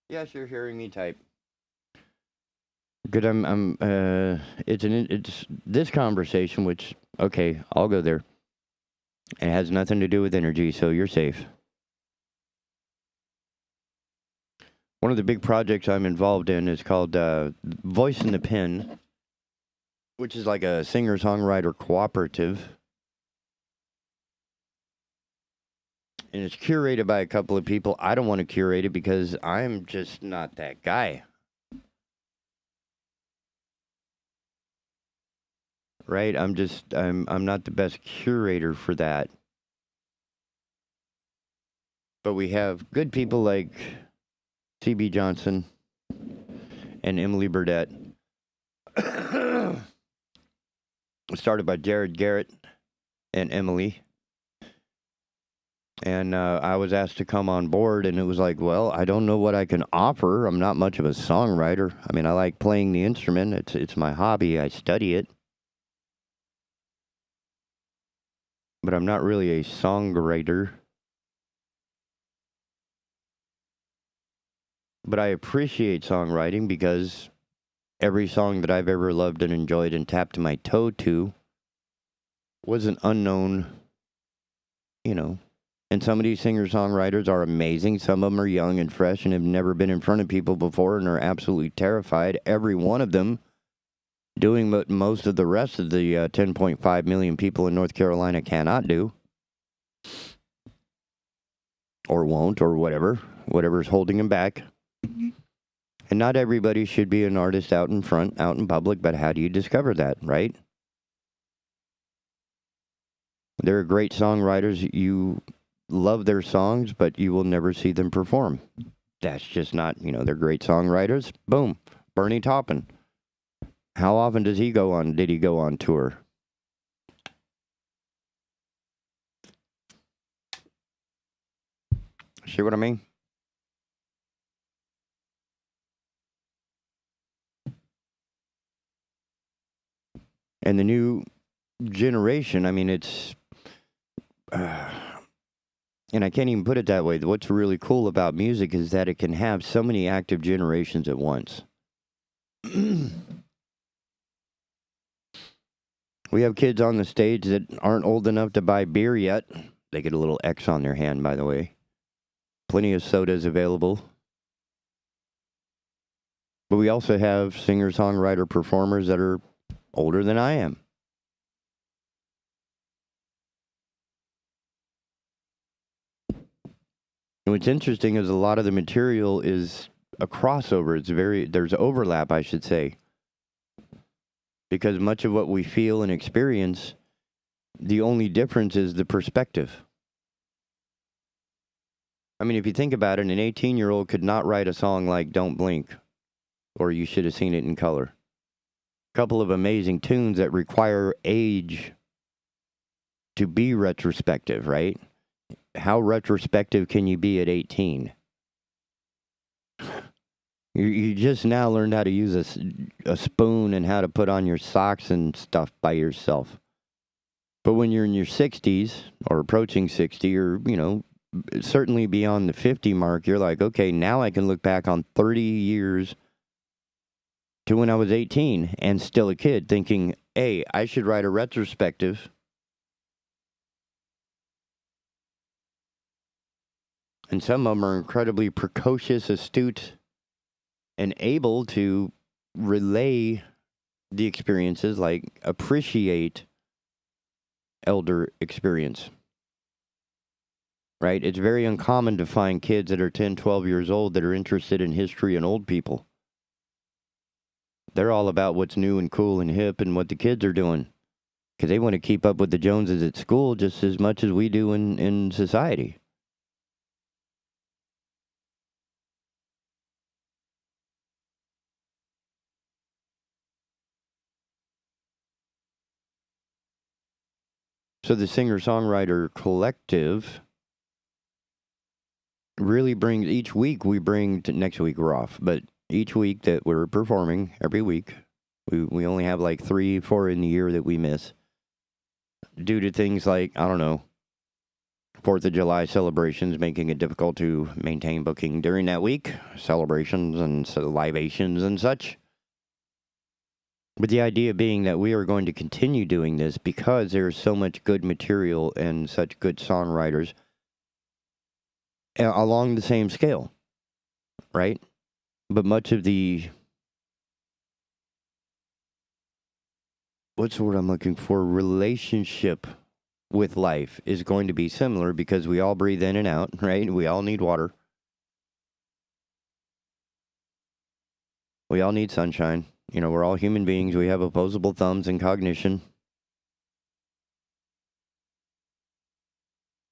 Yes, you're hearing me type. Good. It's this conversation, which, okay, I'll go there. It has nothing to do with energy, so you're safe. One of the big projects I'm involved in is called Voice in the Pen, which is like a singer-songwriter cooperative. And it's curated by a couple of people. I don't want to curate it because I'm just not that guy. Right? I'm not the best curator for that. But we have good people like C.B. Johnson and Emily Burdett. Started by Jared Garrett and Emily. And I was asked to come on board, and it was like, well, I don't know what I can offer. I'm not much of a songwriter. I mean, I like playing the instrument. It's my hobby. I study it. But I'm not really a songwriter. But I appreciate songwriting because every song that I've ever loved and enjoyed and tapped my toe to was an unknown, And some of these singer-songwriters are amazing. Some of them are young and fresh and have never been in front of people before and are absolutely terrified. Every one of them doing what most of the rest of the 10.5 million people in North Carolina cannot do. Or won't, or whatever's holding them back. And not everybody should be an artist out in front, out in public, but how do you discover that, right? There are great songwriters. You love their songs, but you will never see them perform. That's just not, they're great songwriters. Boom. Bernie Taupin. How often did he go on tour? See what I mean? And the new generation, I mean, it's... and I can't even put it that way. What's really cool about music is that it can have so many active generations at once. We have kids on the stage that aren't old enough to buy beer yet. They get a little X on their hand, by the way. Plenty of sodas available. But we also have singer-songwriter performers that are older than I am. And what's interesting is a lot of the material is a crossover. There's overlap, I should say. Because much of what we feel and experience, the only difference is the perspective. I mean, if you think about it, an 18-year-old could not write a song like Don't Blink, or You Should Have Seen It in Color. A couple of amazing tunes that require age to be retrospective, right? How retrospective can you be at 18? You just now learned how to use a spoon and how to put on your socks and stuff by yourself. But when you're in your 60s, or approaching 60, or, certainly beyond the 50 mark, you're like, okay, now I can look back on 30 years to when I was 18 and still a kid thinking, hey, I should write a retrospective. And some of them are incredibly precocious, astute, and able to relay the experiences, like appreciate elder experience. Right? It's very uncommon to find kids that are 10, 12 years old that are interested in history and old people. They're all about what's new and cool and hip and what the kids are doing. Because they want to keep up with the Joneses at school just as much as we do in society. So the singer-songwriter collective really brings, each week we bring, next week we're off, but each week that we're performing, every week, we only have like 3, 4 in the year that we miss. Due to things like, 4th of July celebrations making it difficult to maintain booking during that week. Celebrations and libations and such. But the idea being that we are going to continue doing this because there's so much good material and such good songwriters along the same scale, right? But much of the, what's the word I'm looking for, relationship with life is going to be similar because we all breathe in and out, right? We all need water. We all need sunshine. We're all human beings. We have opposable thumbs and cognition.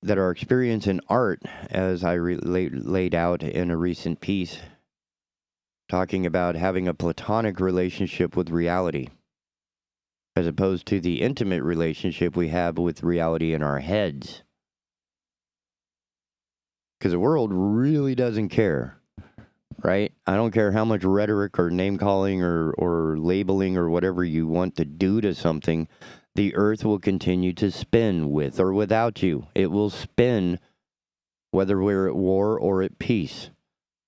That our experience in art, as I laid out in a recent piece, talking about having a platonic relationship with reality, as opposed to the intimate relationship we have with reality in our heads. Because the world really doesn't care. Right? I don't care how much rhetoric or name-calling or labeling or whatever you want to do to something, the earth will continue to spin with or without you. It will spin whether we're at war or at peace.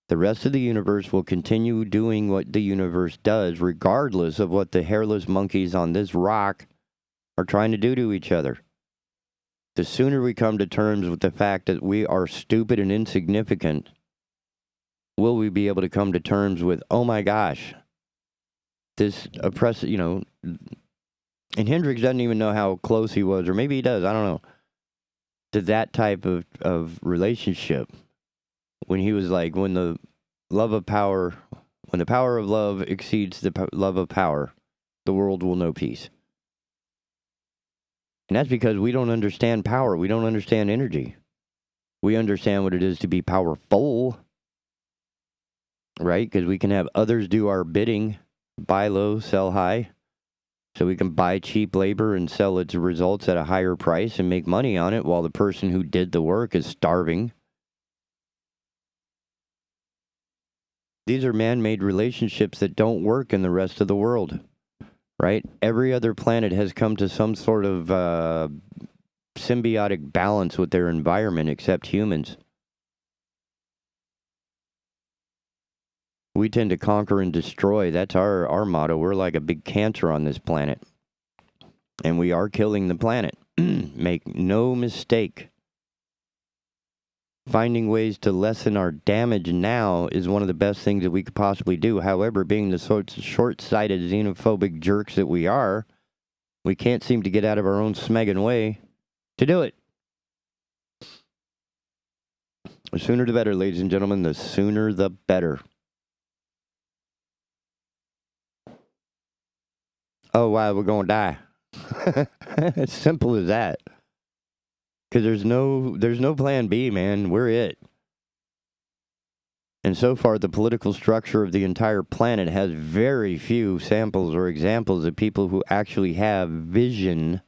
The rest of the universe will continue doing what the universe does, regardless of what the hairless monkeys on this rock are trying to do to each other. The sooner we come to terms with the fact that we are stupid and insignificant, will we be able to come to terms with, oh my gosh, this oppressive, and Hendrix doesn't even know how close he was, or maybe he does, I don't know, to that type of relationship. When he was like, when the power of love exceeds the love of power, the world will know peace. And that's because we don't understand power. We don't understand energy. We understand what it is to be powerful. Right? Because we can have others do our bidding, buy low, sell high. So we can buy cheap labor and sell its results at a higher price and make money on it while the person who did the work is starving. These are man-made relationships that don't work in the rest of the world. Right? Every other planet has come to some sort of symbiotic balance with their environment except humans. We tend to conquer and destroy. That's our motto. We're like a big cancer on this planet. And we are killing the planet. Make no mistake. Finding ways to lessen our damage now is one of the best things that we could possibly do. However, being the short-sighted, xenophobic jerks that we are, we can't seem to get out of our own smegging way to do it. The sooner the better, ladies and gentlemen. The sooner the better. Oh, wow, we're going to die. As simple as that. Because there's no plan B, man. We're it. And so far, the political structure of the entire planet has very few samples or examples of people who actually have vision.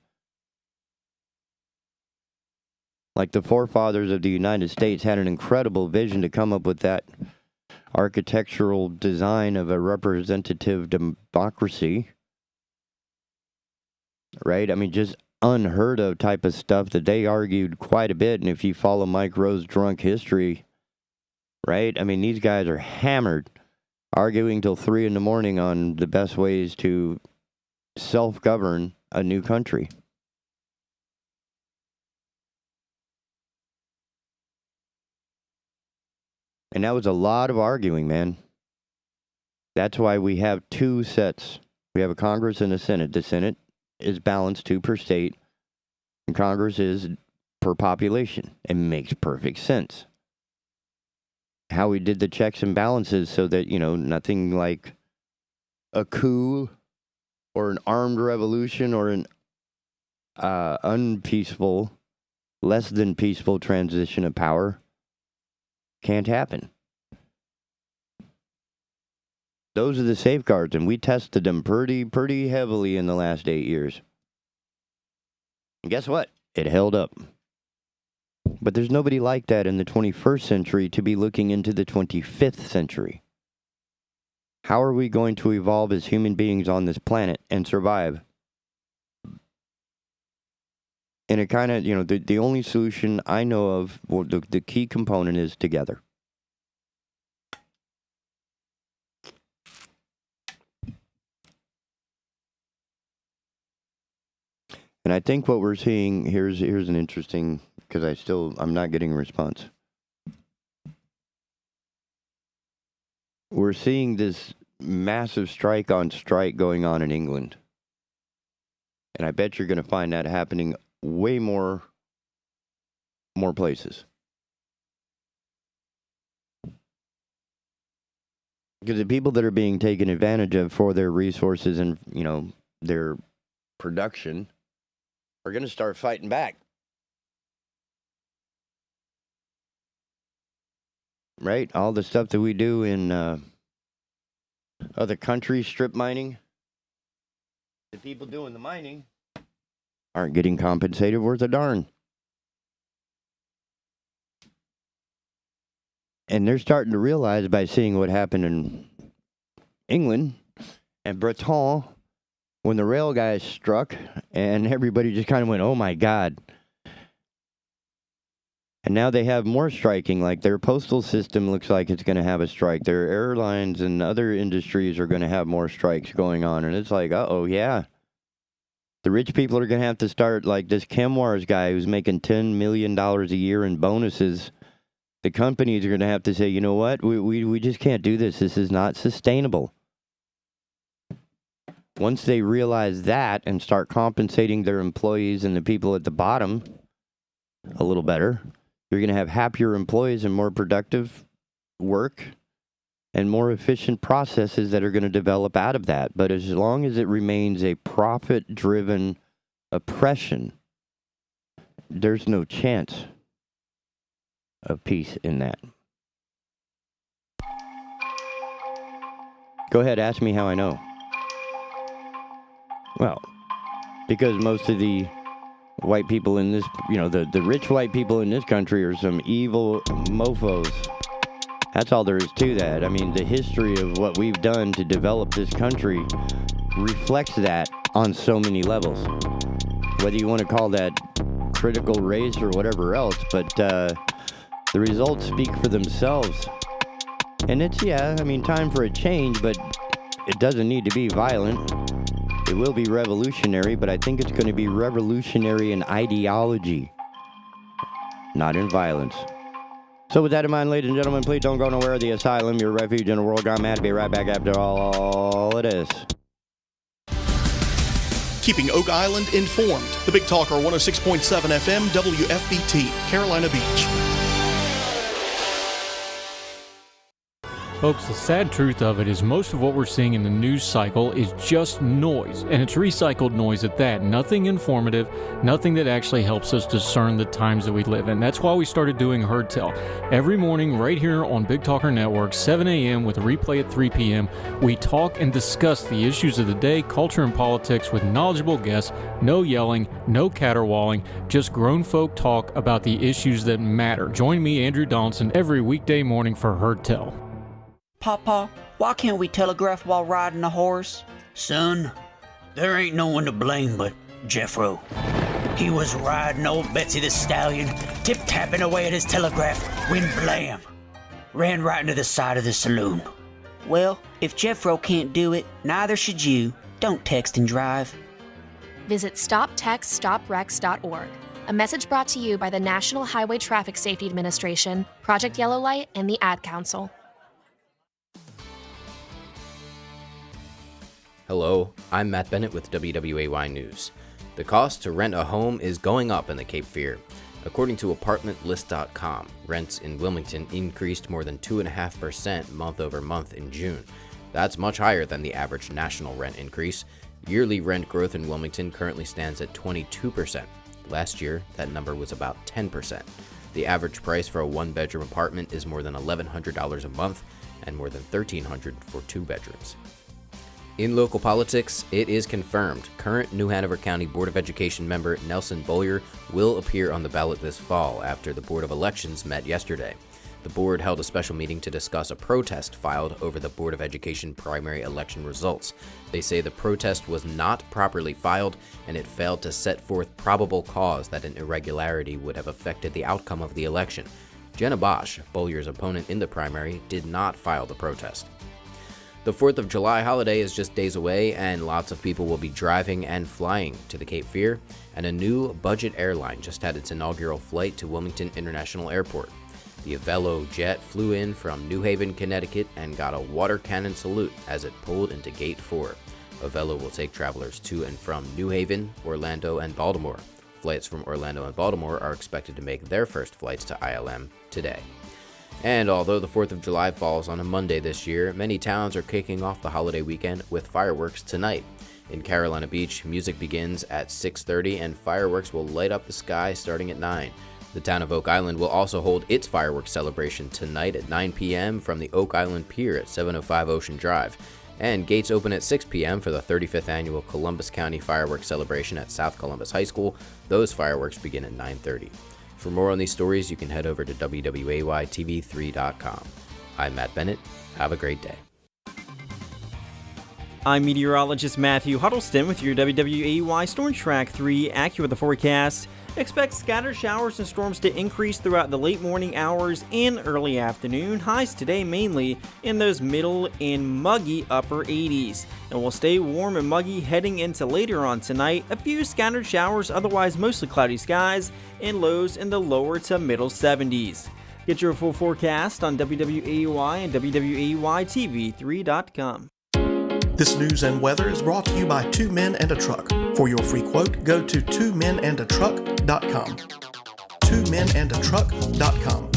Like the forefathers of the United States had an incredible vision to come up with that architectural design of a representative democracy. Right? I mean, just unheard of type of stuff that they argued quite a bit. And if you follow Mike Rowe's drunk history, right? I mean, these guys are hammered, arguing till 3 a.m. on the best ways to self-govern a new country. And that was a lot of arguing, man. That's why we have two sets. We have a Congress and a Senate. The Senate is balanced 2 per state, and Congress is per population. It makes perfect sense. How we did the checks and balances so that, nothing like a coup or an armed revolution or an unpeaceful, less than peaceful transition of power can't happen. Those are the safeguards, and we tested them pretty heavily in the last 8 years. And guess what? It held up. But there's nobody like that in the 21st century to be looking into the 25th century. How are we going to evolve as human beings on this planet and survive? And it kind of, the only solution I know of, well, the key component is together. And I think what we're seeing, here's an interesting, because I'm not getting a response. We're seeing this massive strike on strike going on in England. And I bet you're going to find that happening way more places. Because the people that are being taken advantage of for their resources and, their production are going to start fighting back. Right? All the stuff that we do in other countries, strip mining, the people doing the mining aren't getting compensated worth a darn. And they're starting to realize by seeing what happened in England and Breton when the rail guys struck and everybody just kind of went, oh my God. And now they have more striking, like their postal system looks like it's going to have a strike. Their airlines and other industries are going to have more strikes going on. And it's like, uh-oh, yeah. The rich people are going to have to start, like this Chemwars guy who's making $10 million a year in bonuses. The companies are going to have to say, you know what, we just can't do this. This is not sustainable. Once they realize that and start compensating their employees and the people at the bottom a little better, you're going to have happier employees and more productive work and more efficient processes that are going to develop out of that. But as long as it remains a profit-driven oppression, there's no chance of peace in that. Go ahead, ask me how I know. Well, because most of the white people in this, the rich white people in this country are some evil mofos. That's all there is to that. I mean, the history of what we've done to develop this country reflects that on so many levels. Whether you want to call that critical race or whatever else, but the results speak for themselves. And it's, time for a change, but it doesn't need to be violent. It will be revolutionary, but I think it's going to be revolutionary in ideology, not in violence. So with that in mind, ladies and gentlemen, please don't go nowhere. The Asylum, your refuge in a world gone mad. Be right back after all it is. Keeping Oak Island informed. The Big Talker 106.7 FM WFBT, Carolina Beach. Folks, the sad truth of it is most of what we're seeing in the news cycle is just noise, and it's recycled noise at that. Nothing informative, nothing that actually helps us discern the times that we live in. That's why we started doing Heard Tell. Every morning right here on Big Talker Network, 7 a.m. with a replay at 3 p.m., we talk and discuss the issues of the day, culture and politics with knowledgeable guests, no yelling, no caterwauling, just grown folk talk about the issues that matter. Join me, Andrew Donaldson, every weekday morning for Heard Tell. Papa, why can't we telegraph while riding a horse? Son, there ain't no one to blame but Jeffro. He was riding old Betsy the Stallion, tip-tapping away at his telegraph, when blam! Ran right into the side of the saloon. Well, if Jeffro can't do it, neither should you. Don't text and drive. Visit StopTextStopWrecks.org. A message brought to you by the National Highway Traffic Safety Administration, Project Yellow Light, and the Ad Council. Hello, I'm Matt Bennett with WWAY News. The cost to rent a home is going up in the Cape Fear. According to ApartmentList.com, rents in Wilmington increased more than 2.5% month over month in June. That's much higher than the average national rent increase. Yearly rent growth in Wilmington currently stands at 22%. Last year, that number was about 10%. The average price for a one-bedroom apartment is more than $1,100 a month and more than $1,300 for two bedrooms. In local politics, it is confirmed current New Hanover County Board of Education member Nelson Bowyer will appear on the ballot this fall after the Board of Elections met yesterday. The board held a special meeting to discuss a protest filed over the Board of Education primary election results. They say the protest was not properly filed and it failed to set forth probable cause that an irregularity would have affected the outcome of the election. Jenna Bosch, Bowyer's opponent in the primary, did not file the protest. The 4th of July holiday is just days away, and lots of people will be driving and flying to the Cape Fear, and a new budget airline just had its inaugural flight to Wilmington International Airport. The Avelo jet flew in from New Haven, Connecticut, and got a water cannon salute as it pulled into Gate 4. Avelo will take travelers to and from New Haven, Orlando, and Baltimore. Flights from Orlando and Baltimore are expected to make their first flights to ILM today. And although the 4th of July falls on a Monday this year, many towns are kicking off the holiday weekend with fireworks tonight. In Carolina Beach, music begins at 6:30 and fireworks will light up the sky starting at 9. The town of Oak Island will also hold its fireworks celebration tonight at 9 p.m. from the Oak Island Pier at 705 Ocean Drive. And gates open at 6 p.m. for the 35th annual Columbus County Fireworks Celebration at South Columbus High School. Those fireworks begin at 9:30. For more on these stories, you can head over to WWAYTV3.com. I'm Matt Bennett. Have a great day. I'm meteorologist Matthew Huddleston with your WWAY Storm Track 3 AccuWeather forecast. Expect scattered showers and storms to increase throughout the late morning hours and early afternoon. Highs today mainly in those middle and muggy upper 80s. And will stay warm and muggy heading into later on tonight. A few scattered showers, otherwise mostly cloudy skies, and lows in the lower to middle 70s. Get your full forecast on WWAY and WWAYTV3.com. This news and weather is brought to you by Two Men and a Truck. For your free quote, go to twomenandatruck.com. twomenandatruck.com.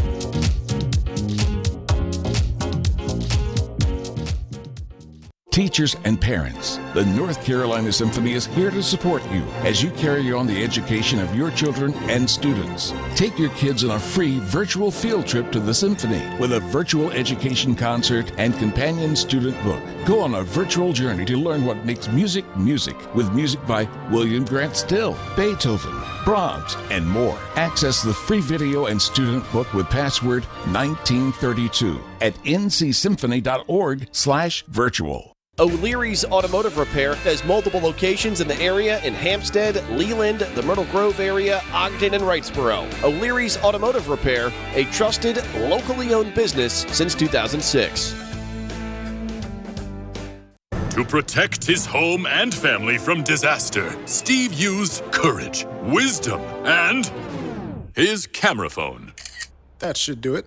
Teachers and parents, the North Carolina Symphony is here to support you as you carry on the education of your children and students. Take your kids on a free virtual field trip to the Symphony with a virtual education concert and companion student book. Go on a virtual journey to learn what makes music music with music by William Grant Still, Beethoven, Brahms, and more. Access the free video and student book with password 1932 at ncsymphony.org/virtual. O'Leary's Automotive Repair has multiple locations in the area in Hampstead, Leland, the Myrtle Grove area, Ogden, and Wrightsboro. O'Leary's Automotive Repair, a trusted, locally owned business since 2006. To protect his home and family from disaster, Steve used courage, wisdom, and his camera phone. That should do it.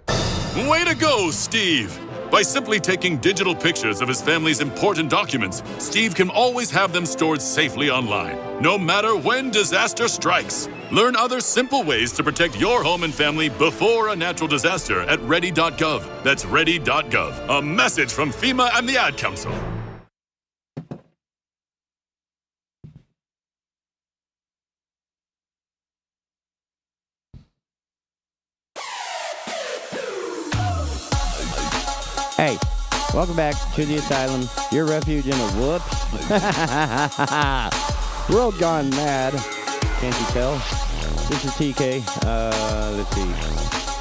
Way to go, Steve! By simply taking digital pictures of his family's important documents, Steve can always have them stored safely online, no matter when disaster strikes. Learn other simple ways to protect your home and family before a natural disaster at ready.gov. That's ready.gov. A message from FEMA and the Ad Council. Hey, welcome back to the Asylum, your refuge in a whoops. World gone mad. Can't you tell? This is TK. Let's see.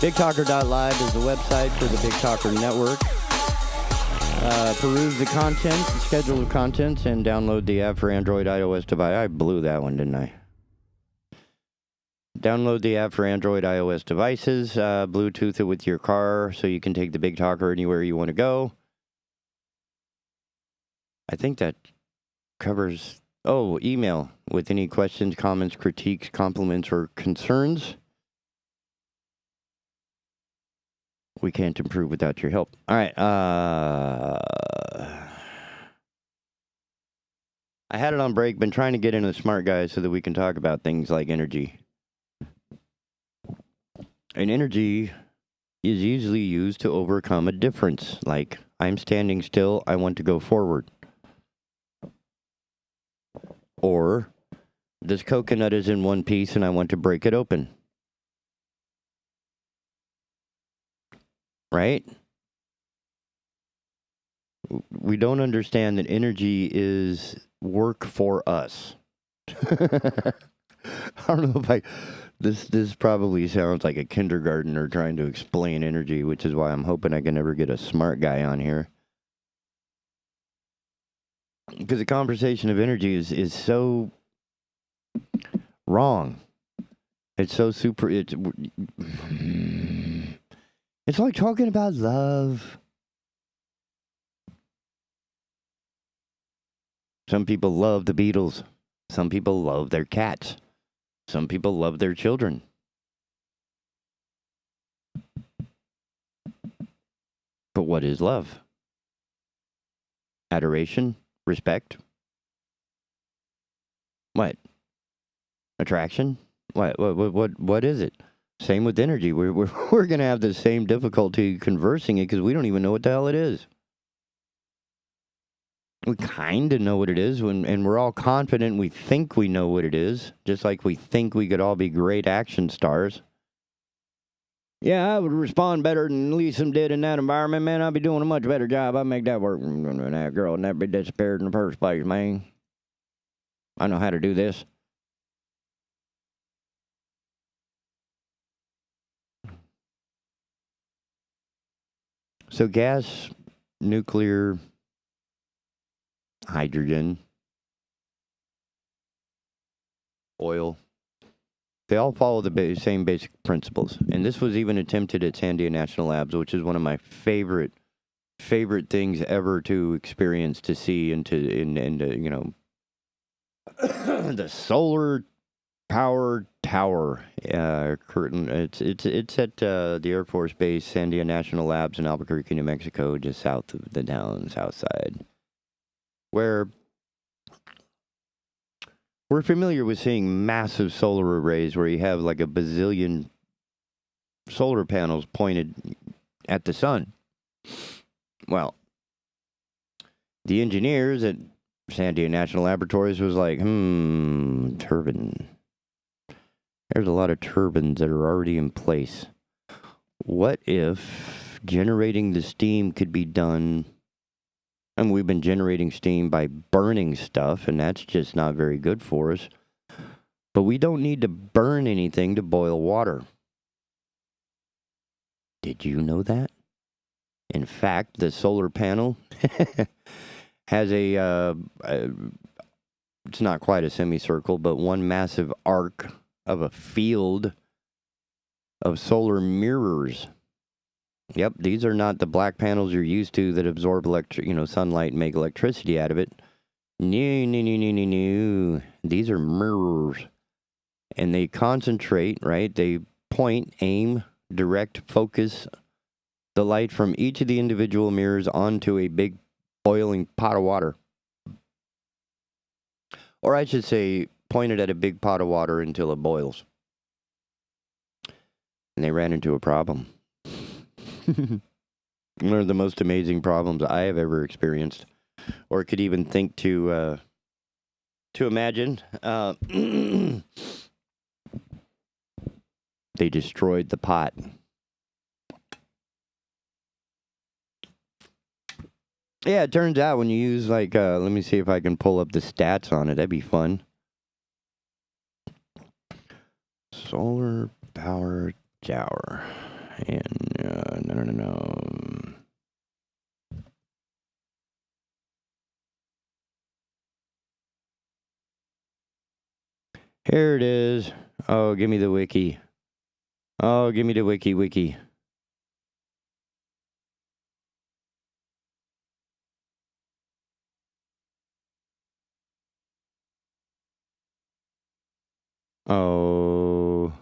BigTalker.live is the website for the Big Talker Network. Peruse the content, the schedule of contents, and download the app for Android, iOS device. I blew that one, didn't I? Download the app for Android, iOS devices. Bluetooth it with your car so you can take the Big Talker anywhere you want to go. I think that covers... Oh, email with any questions, comments, critiques, compliments, or concerns. We can't improve without your help. All right. I had it on break. Been trying to get into the smart guys so that we can talk about things like energy. And energy is usually used to overcome a difference. Like, I'm standing still, I want to go forward. Or, this coconut is in one piece and I want to break it open. Right? We don't understand that energy is work for us. I don't know if this probably sounds like a kindergartner trying to explain energy, which is why I'm hoping I can never get a smart guy on here. Because the conversation of energy is so wrong. It's so super... It's like talking about love. Some people love the Beatles. Some people love their cats. Some people love their children. But what is love? Adoration? Respect? What? Attraction? What is it? Same with energy. We're going to have the same difficulty conversing it because we don't even know what the hell it is. We kind of know what it is, and we're all confident we think we know what it is, just like we think we could all be great action stars. Yeah, I would respond better than Leeson did in that environment, man. I'd be doing a much better job. I'd make that work. That girl would never be disappeared in the first place, man. I know how to do this. So gas, nuclear, hydrogen, oil, they all follow the same basic principles. And this was even attempted at Sandia National Labs, which is one of my favorite things ever to experience, to see, and you know, the solar power tower curtain. It's at the Air Force Base, Sandia National Labs in Albuquerque, New Mexico, just south of the town, south side, where we're familiar with seeing massive solar arrays where you have like a bazillion solar panels pointed at the sun. Well, the engineers at Sandia National Laboratories was like, turbine. There's a lot of turbines that are already in place. What if generating the steam could be done? And we've been generating steam by burning stuff, and that's just not very good for us. But we don't need to burn anything to boil water. Did you know that? In fact, the solar panel has it's not quite a semicircle, but one massive arc of a field of solar mirrors. Yep, these are not the black panels you're used to that absorb sunlight and make electricity out of it. No. These are mirrors. And they concentrate, right? They point, aim, direct, focus the light from each of the individual mirrors onto a big boiling pot of water. Or I should say, point it at a big pot of water until it boils. and they ran into a problem. One of the most amazing problems I have ever experienced, or could even think to imagine. They destroyed the pot. Yeah, it turns out when you use, like, let me see if I can pull up the stats on it. That'd be fun. Solar power tower. And, no. Here it is. Oh, give me the wiki. Oh, give me the wiki. Oh.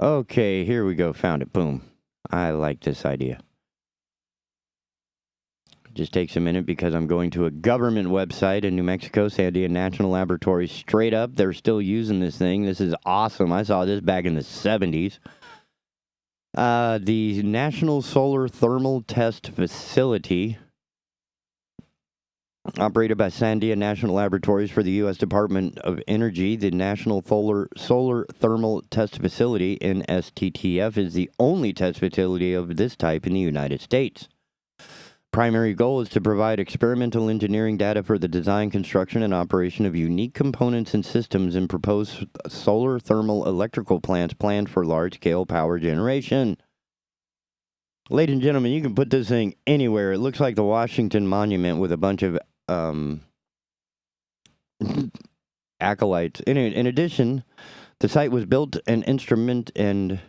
Okay, here we go. Found it. Boom. I like this idea. Just takes a minute because I'm going to a government website in New Mexico, Sandia National Laboratory. Straight up, they're still using this thing. This is awesome. I saw this back in the 70s. The National Solar Thermal Test Facility, operated by Sandia National Laboratories for the U.S. Department of Energy. The National Solar Thermal Test Facility, NSTTF, is the only test facility of this type in the United States. Primary goal is to provide experimental engineering data for the design, construction, and operation of unique components and systems in proposed solar thermal electrical plants planned for large-scale power generation. Ladies and gentlemen, you can put this thing anywhere. It looks like the Washington Monument with a bunch of acolytes. In addition, the site was built and instrumented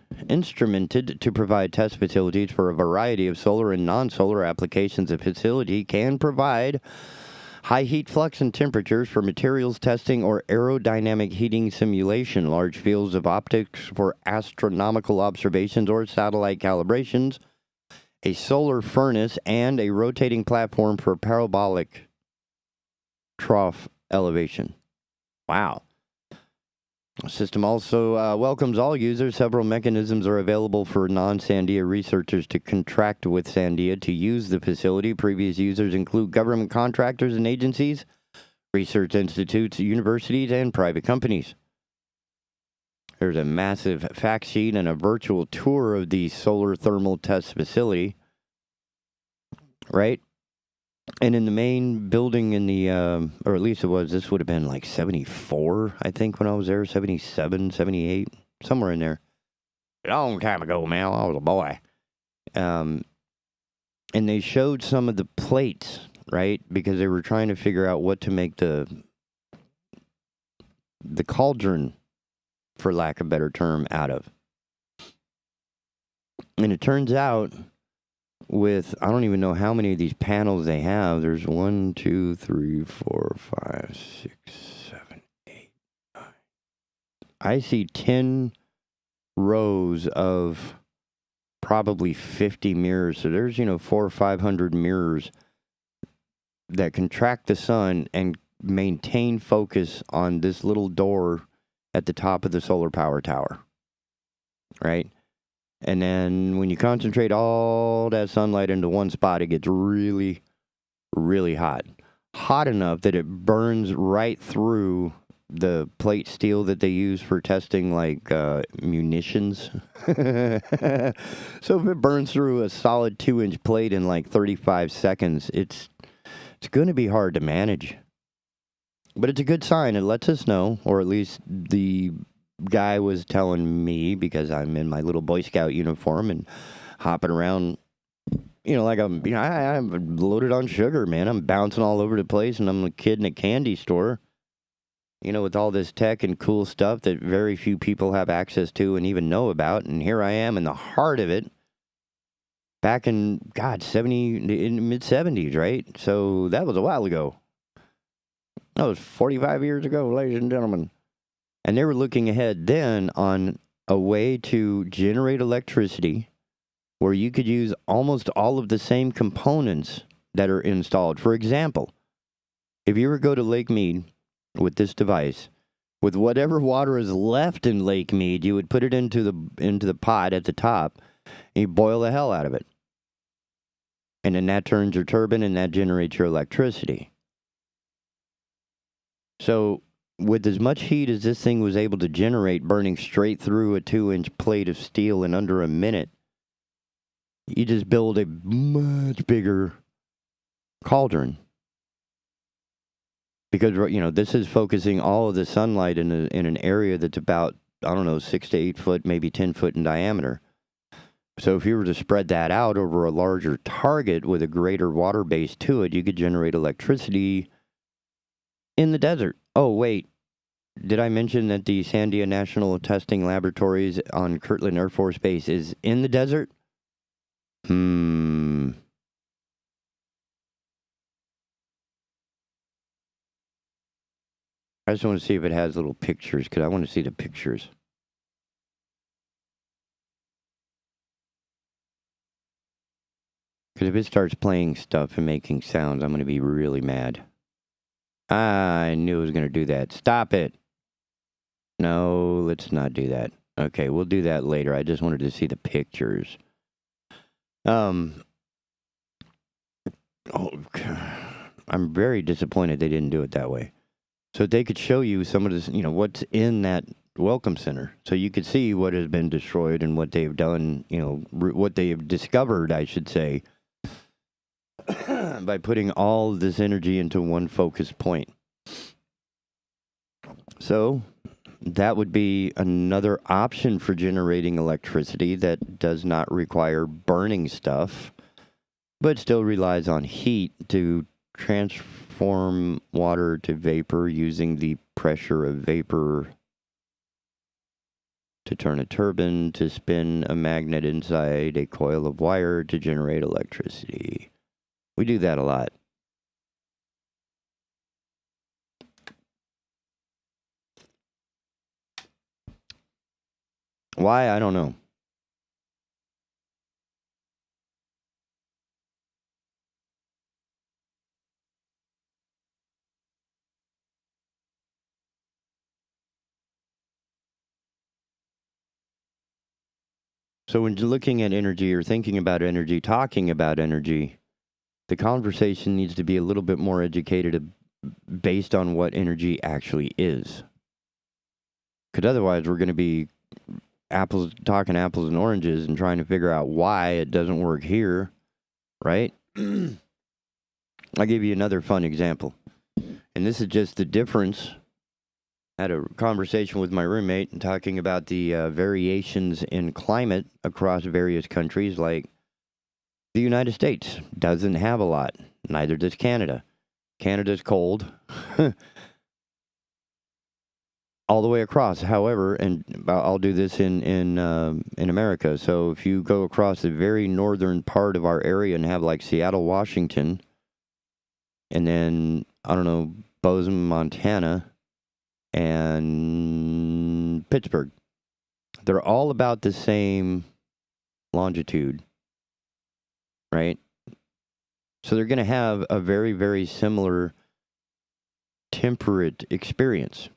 to provide test facilities for a variety of solar and non-solar applications. The facility can provide high heat flux and temperatures for materials testing or aerodynamic heating simulation, large fields of optics for astronomical observations or satellite calibrations, a solar furnace, and a rotating platform for parabolic trough elevation. Wow. The system also welcomes all users. Several mechanisms are available for non-Sandia researchers to contract with Sandia to use the facility. Previous users include government contractors and agencies, research institutes, universities, and private companies. There's a massive fact sheet and a virtual tour of the solar thermal test facility. Right? And in the main building in the, or at least it was, this would have been like 74, I think, when I was there, 77, 78, somewhere in there. A long time ago, man, I was a boy. And they showed some of the plates, right, because they were trying to figure out what to make the cauldron, for lack of a better term, out of. And it turns out, with, I don't even know how many of these panels they have. There's 1, 2, 3, 4, 5, 6, 7, 8, 9. I see 10 rows of probably 50 mirrors. So there's, 400 or 500 mirrors that can track the sun and maintain focus on this little door at the top of the solar power tower. Right? And then when you concentrate all that sunlight into one spot, it gets really, really hot. Hot enough that it burns right through the plate steel that they use for testing, like, munitions. So if it burns through a solid 2-inch plate in, like, 35 seconds, it's going to be hard to manage. But it's a good sign. It lets us know, or at least the guy was telling me, because I'm in my little Boy Scout uniform and hopping around, like I'm loaded on sugar, man. I'm bouncing all over the place, and I'm a kid in a candy store, with all this tech and cool stuff that very few people have access to and even know about. And here I am in the heart of it, back in, in the mid-70s, right? So that was a while ago. That was 45 years ago, ladies and gentlemen. And they were looking ahead then on a way to generate electricity where you could use almost all of the same components that are installed. For example, if you were to go to Lake Mead with this device, with whatever water is left in Lake Mead, you would put it into the pot at the top, and you boil the hell out of it. And then that turns your turbine, and that generates your electricity. So with as much heat as this thing was able to generate, burning straight through a 2-inch plate of steel in under a minute, you just build a much bigger cauldron. Because, this is focusing all of the sunlight in an area that's about, 6 to 8 foot, maybe 10 foot in diameter. So if you were to spread that out over a larger target with a greater water base to it, you could generate electricity in the desert. Oh, wait. Did I mention that the Sandia National Testing Laboratories on Kirtland Air Force Base is in the desert? I just want to see if it has little pictures, because I want to see the pictures. Because if it starts playing stuff and making sounds, I'm going to be really mad. I knew it was going to do that. Stop it. No, let's not do that. Okay, we'll do that later. I just wanted to see the pictures. I'm very disappointed they didn't do it that way. So they could show you some of this, what's in that welcome center. So you could see what has been destroyed and what they've done, what they have discovered, I should say, by putting all this energy into one focused point. So that would be another option for generating electricity that does not require burning stuff, but still relies on heat to transform water to vapor using the pressure of vapor to turn a turbine to spin a magnet inside a coil of wire to generate electricity. We do that a lot. Why? I don't know. So when you're looking at energy or thinking about energy, talking about energy, the conversation needs to be a little bit more educated based on what energy actually is. Because otherwise we're going to be talking apples and oranges and trying to figure out why it doesn't work here, right? I'll give you another fun example. And this is just the difference. I had a conversation with my roommate and talking about the variations in climate across various countries, like the United States doesn't have a lot. Neither does Canada. Canada's cold. All the way across. However, and I'll do this in America. So if you go across the very northern part of our area and have like Seattle, Washington, and then, Bozeman, Montana, and Pittsburgh, they're all about the same longitude, right? So they're going to have a very, very similar temperate experience.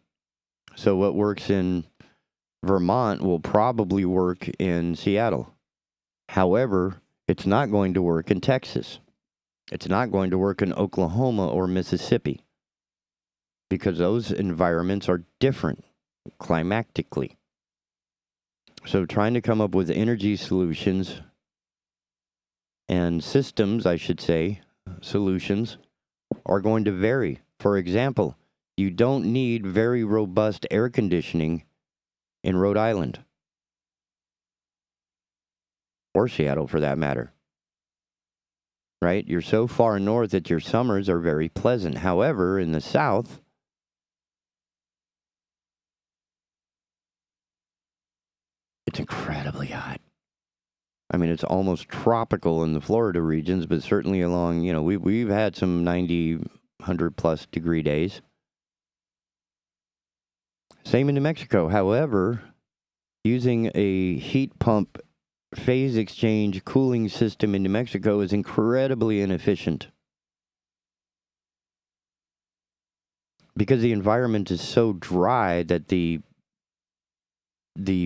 So what works in Vermont will probably work in Seattle. However, it's not going to work in Texas. It's not going to work in Oklahoma or Mississippi, because those environments are different climatically. So trying to come up with energy solutions and systems, I should say, solutions, are going to vary. For example, you don't need very robust air conditioning in Rhode Island. Or Seattle, for that matter. Right? You're so far north that your summers are very pleasant. However, in the south, it's incredibly hot. I mean, it's almost tropical in the Florida regions, but certainly along, we've had some 90, 100 plus degree days. Same in New Mexico. However, using a heat pump phase exchange cooling system in New Mexico is incredibly inefficient. Because the environment is so dry that the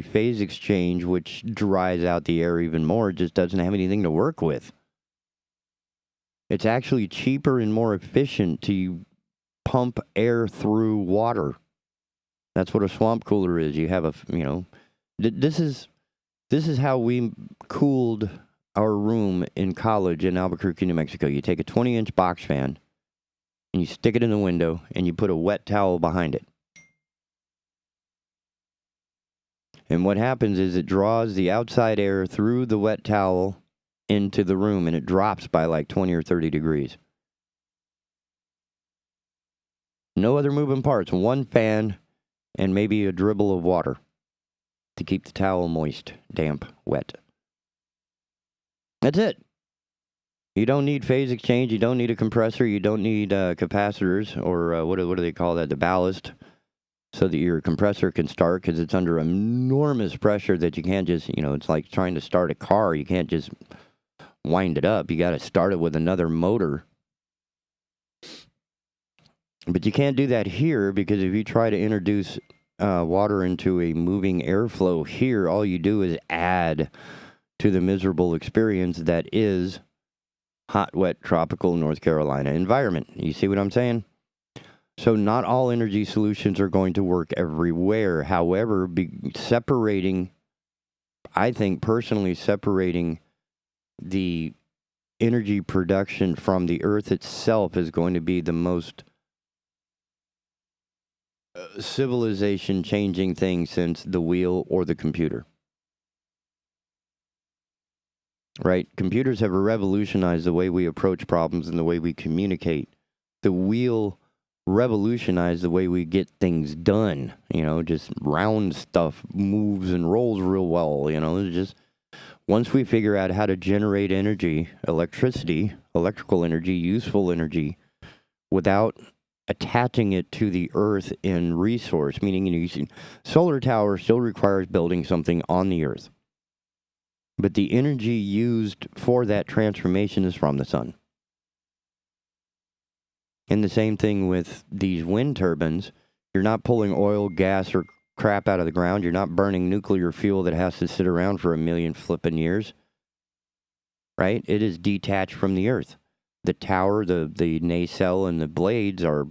phase exchange, which dries out the air even more, just doesn't have anything to work with. It's actually cheaper and more efficient to pump air through water. That's what a swamp cooler is. You have a, this is how we cooled our room in college in Albuquerque, New Mexico. You take a 20-inch box fan and you stick it in the window and you put a wet towel behind it. And what happens is it draws the outside air through the wet towel into the room, and it drops by like 20 or 30 degrees. No other moving parts. One fan and maybe a dribble of water to keep the towel moist, damp, wet. That's it. You don't need phase exchange. You don't need a compressor. You don't need capacitors, or what do they call that? The ballast. So that your compressor can start, because it's under enormous pressure that you can't just, it's like trying to start a car. You can't just wind it up. You got to start it with another motor. But you can't do that here, because if you try to introduce water into a moving airflow here, all you do is add to the miserable experience that is hot, wet, tropical North Carolina environment. You see what I'm saying? So not all energy solutions are going to work everywhere. However, I think personally separating the energy production from the earth itself is going to be the most civilization-changing thing since the wheel or the computer. Right? Computers have revolutionized the way we approach problems and the way we communicate. The wheel revolutionized the way we get things done. Just round stuff moves and rolls real well. Just once we figure out how to generate energy, electricity, electrical energy, useful energy, without attaching it to the earth in resource, meaning, solar tower still requires building something on the earth. But the energy used for that transformation is from the sun. And the same thing with these wind turbines. You're not pulling oil, gas, or crap out of the ground. You're not burning nuclear fuel that has to sit around for a million flippin' years. Right? It is detached from the earth. The tower, the nacelle, and the blades are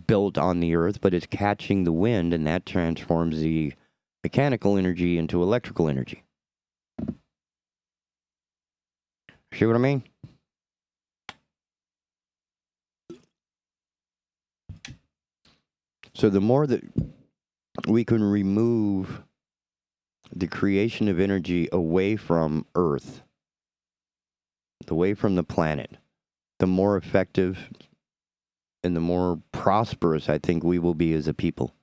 built on the earth, but it's catching the wind, and that transforms the mechanical energy into electrical energy. See what I mean? So the more that we can remove the creation of energy away from Earth, away from the planet, the more effective and the more prosperous I think we will be as a people.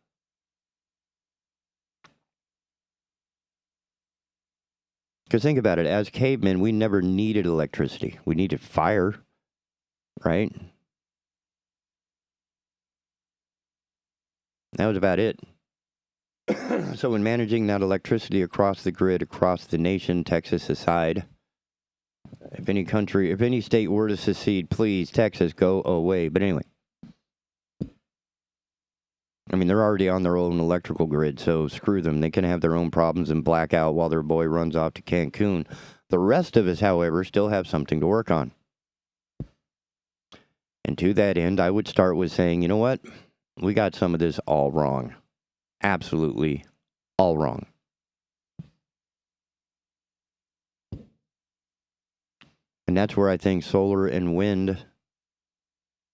Because think about it, as cavemen, we never needed electricity. We needed fire, right? That was about it. So in managing that electricity across the grid, across the nation, Texas aside, if any state were to secede, please, Texas, go away. But anyway, they're already on their own electrical grid, so screw them. They can have their own problems and black out while their boy runs off to Cancun. The rest of us, however, still have something to work on. And to that end, I would start with saying, you know what? We got some of this all wrong. Absolutely all wrong. And that's where I think solar and wind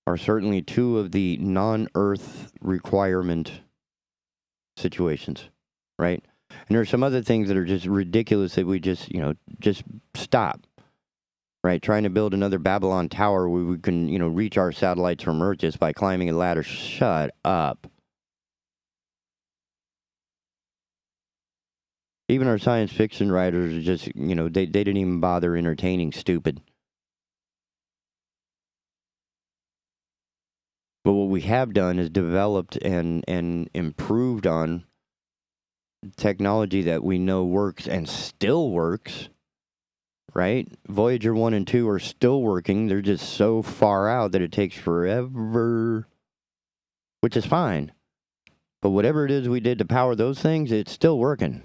are certainly two of the non-Earth requirement situations, right? And there are some other things that are just ridiculous that we just stop. Right, trying to build another Babylon tower where we can, reach our satellites from Earth just by climbing a ladder. Shut up. Even our science fiction writers are just, they didn't even bother entertaining stupid. But what we have done is developed and improved on technology that we know works and still works, right? Voyager 1 and 2 are still working. They're just so far out that it takes forever, which is fine. But whatever it is we did to power those things, it's still working.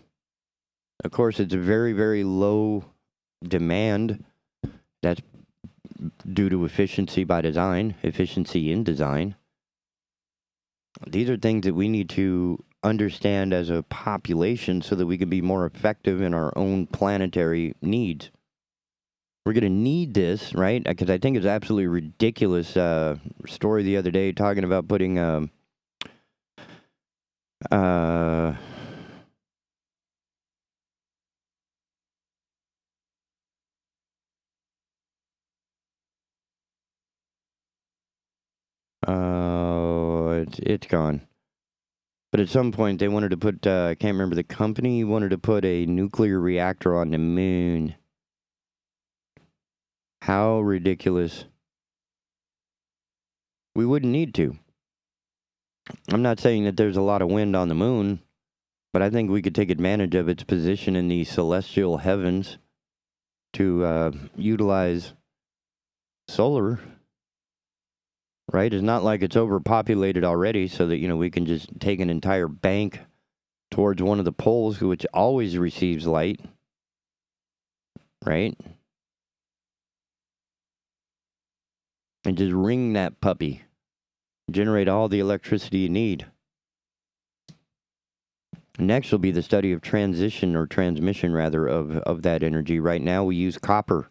Of course, it's a very, very low demand. That's due to efficiency by design, efficiency in design. These are things that we need to understand as a population so that we can be more effective in our own planetary needs. We're going to need this, right? Because I think it's absolutely ridiculous. Story the other day talking about putting it's gone. But at some point they wanted to put, I can't remember the company, wanted to put a nuclear reactor on the moon. How ridiculous. We wouldn't need to. I'm not saying that there's a lot of wind on the moon, but I think we could take advantage of its position in the celestial heavens to utilize solar. Right? It's not like it's overpopulated already so that, we can just take an entire bank towards one of the poles, which always receives light. Right? And just ring that puppy. Generate all the electricity you need. Next will be the study of transmission of that energy. Right now we use copper.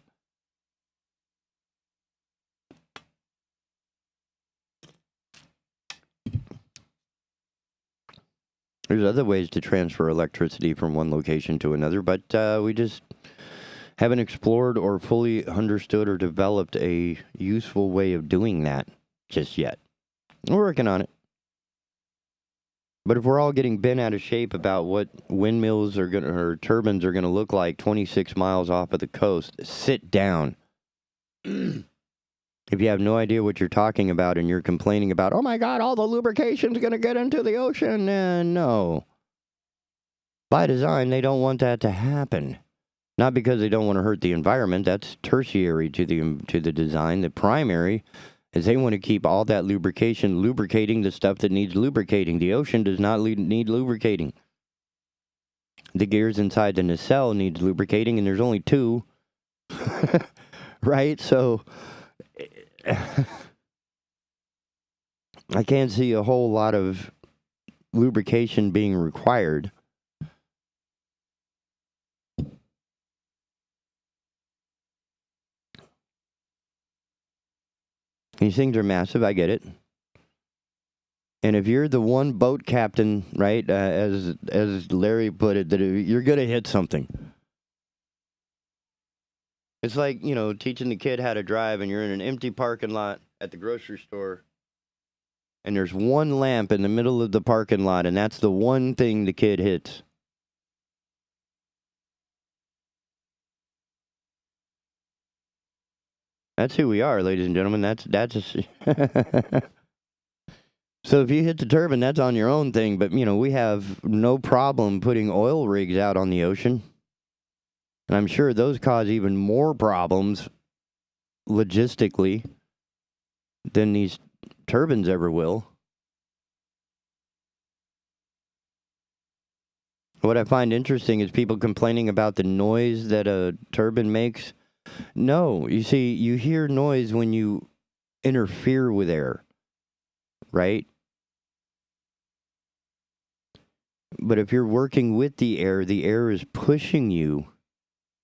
There's other ways to transfer electricity from one location to another, but we just haven't explored or fully understood or developed a useful way of doing that just yet. We're working on it. But if we're all getting bent out of shape about what windmills are going to, or turbines are going to look like 26 miles off of the coast, sit down. If you have no idea what you're talking about and you're complaining about, oh my God, all the lubrication's going to get into the ocean. No. By design, they don't want that to happen. Not because they don't want to hurt the environment. That's tertiary to the design. The primary is they want to keep all that lubrication lubricating the stuff that needs lubricating. The ocean does not need lubricating. The gears inside the nacelle needs lubricating, and there's only two. Right? So I can't see a whole lot of lubrication being required. These things are massive, I get it. And if you're the one boat captain, right, as Larry put it, that you're going to hit something. It's like, teaching the kid how to drive and you're in an empty parking lot at the grocery store and there's one lamp in the middle of the parking lot and that's the one thing the kid hits. That's who we are, ladies and gentlemen. That's So if you hit the turbine, that's on your own thing. But, we have no problem putting oil rigs out on the ocean. And I'm sure those cause even more problems logistically than these turbines ever will. What I find interesting is people complaining about the noise that a turbine makes. No, you see, you hear noise when you interfere with air, right? But if you're working with the air is pushing you.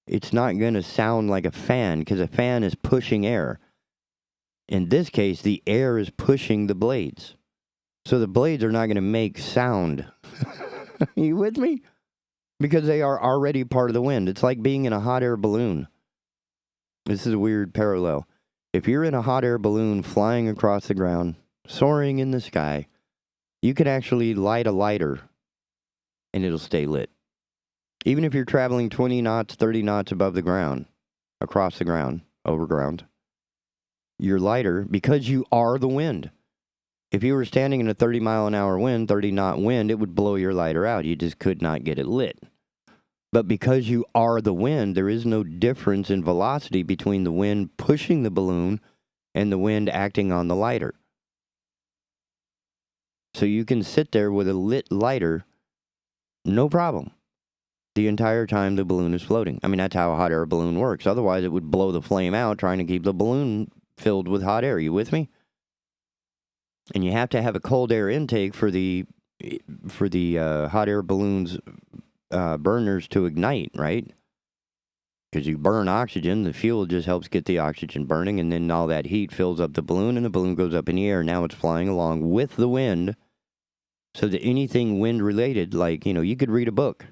It's not going to sound like a fan because a fan is pushing air. In this case, the air is pushing the blades. So the blades are not going to make sound. Are you with me? Because they are already part of the wind. It's like being in a hot air balloon. This is a weird parallel. If you're in a hot air balloon flying across the ground, soaring in the sky, you can actually light a lighter and it'll stay lit. Even if you're traveling 20 knots, 30 knots above the ground, across the ground, over ground, you're lighter because you are the wind. If you were standing in a 30-mile-an-hour wind, 30-knot wind, it would blow your lighter out. You just could not get it lit. But because you are the wind, there is no difference in velocity between the wind pushing the balloon and the wind acting on the lighter. So you can sit there with a lit lighter, no problem, the entire time the balloon is floating. I mean, that's how a hot air balloon works. Otherwise, it would blow the flame out trying to keep the balloon filled with hot air. You with me? And you have to have a cold air intake for the hot air balloons burners to ignite, right? Because you burn oxygen, the fuel just helps get the oxygen burning, and then all that heat fills up the balloon, and the balloon goes up in the air. Now it's flying along with the wind, so that anything wind-related, like, you could read a book,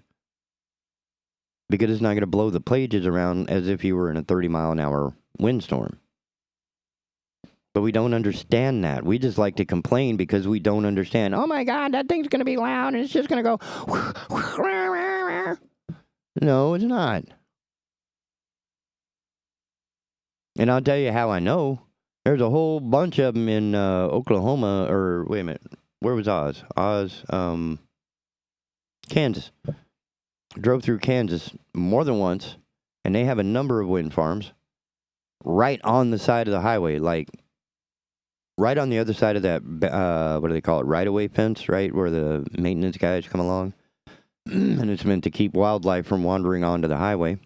because it's not going to blow the pages around as if you were in a 30-mile-an-hour windstorm. But we don't understand that. We just like to complain because we don't understand. Oh my God, that thing's going to be loud, and it's just going to go. No, it's not. And I'll tell you how I know. There's a whole bunch of them in Oklahoma, or wait a minute, where was Oz? Kansas. Drove through Kansas more than once, and they have a number of wind farms right on the side of the highway, like right on the other side of that, what do they call it, right-of-way fence, right, where the maintenance guys come along. And it's meant to keep wildlife from wandering onto the highway.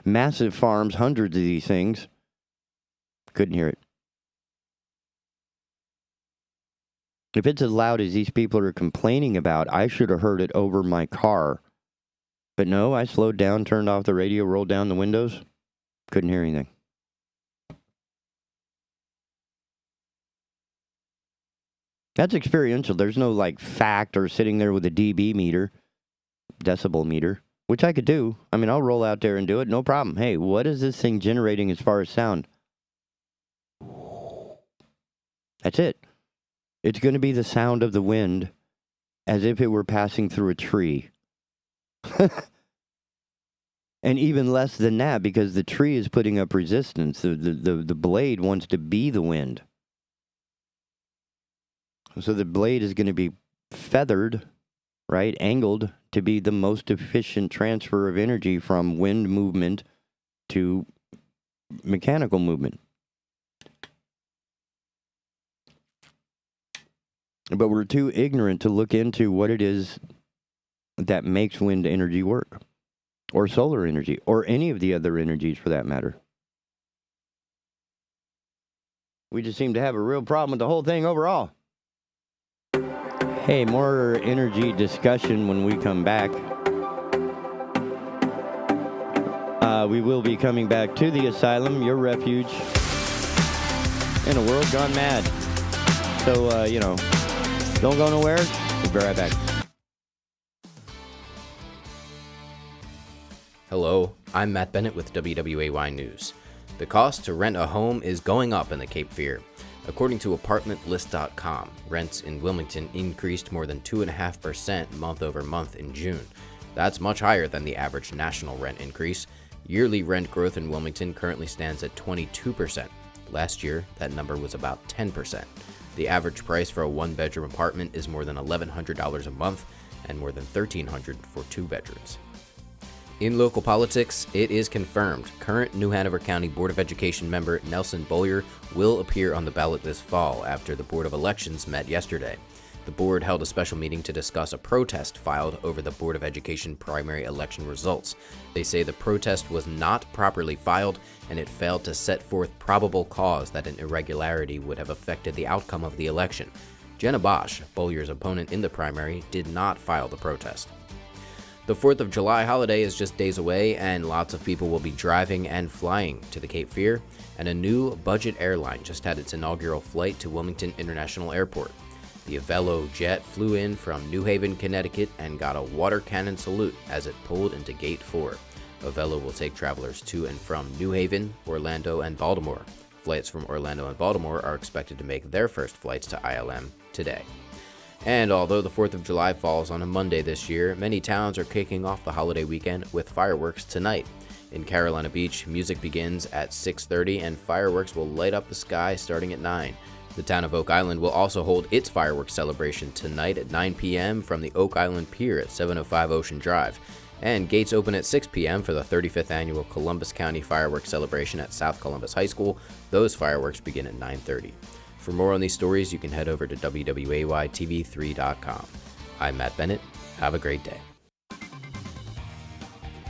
Massive farms, hundreds of these things. Couldn't hear it. If it's as loud as these people are complaining about, I should have heard it over my car. But no, I slowed down, turned off the radio, rolled down the windows. Couldn't hear anything. That's experiential. There's no, fact or sitting there with a dB meter, decibel meter, which I could do. I mean, I'll roll out there and do it, no problem. Hey, what is this thing generating as far as sound? That's it. It's going to be the sound of the wind as if it were passing through a tree. And even less than that, because the tree is putting up resistance. The blade wants to be the wind. So the blade is going to be feathered, right, angled, to be the most efficient transfer of energy from wind movement to mechanical movement. But we're too ignorant to look into what it is that makes wind energy work, or solar energy, or any of the other energies for that matter. We just seem to have a real problem with the whole thing overall. Hey, more energy discussion when we come back. We will be coming back to the Asylum, your refuge in a world gone mad. So, don't go nowhere. We'll be right back. Hello, I'm Matt Bennett with WWAY News. The cost to rent a home is going up in the Cape Fear. According to ApartmentList.com, rents in Wilmington increased more than 2.5% month over month in June. That's much higher than the average national rent increase. Yearly rent growth in Wilmington currently stands at 22%. Last year, that number was about 10%. The average price for a one-bedroom apartment is more than $1,100 a month and more than $1,300 for 2 bedrooms. In local politics, it is confirmed current New Hanover County Board of Education member Nelson Bowyer will appear on the ballot this fall after the Board of Elections met yesterday. The board held a special meeting to discuss a protest filed over the Board of Education primary election results. They say the protest was not properly filed and it failed to set forth probable cause that an irregularity would have affected the outcome of the election. Jenna Bosch, Bowyer's opponent in the primary, did not file the protest. The 4th of July holiday is just days away, and lots of people will be driving and flying to the Cape Fear, and a new budget airline just had its inaugural flight to Wilmington International Airport. The Avelo jet flew in from New Haven, Connecticut, and got a water cannon salute as it pulled into Gate 4. Avelo will take travelers to and from New Haven, Orlando, and Baltimore. Flights from Orlando and Baltimore are expected to make their first flights to ILM today. And although the 4th of July falls on a Monday this year, many towns are kicking off the holiday weekend with fireworks tonight. In Carolina Beach, music begins at 6:30 and fireworks will light up the sky starting at 9. The town of Oak Island will also hold its fireworks celebration tonight at 9 p.m. from the Oak Island Pier at 705 Ocean Drive. And gates open at 6 p.m. for the 35th annual Columbus County Fireworks Celebration at South Columbus High School. Those fireworks begin at 9:30. For more on these stories, you can head over to WWAYTV3.com. I'm Matt Bennett. Have a great day.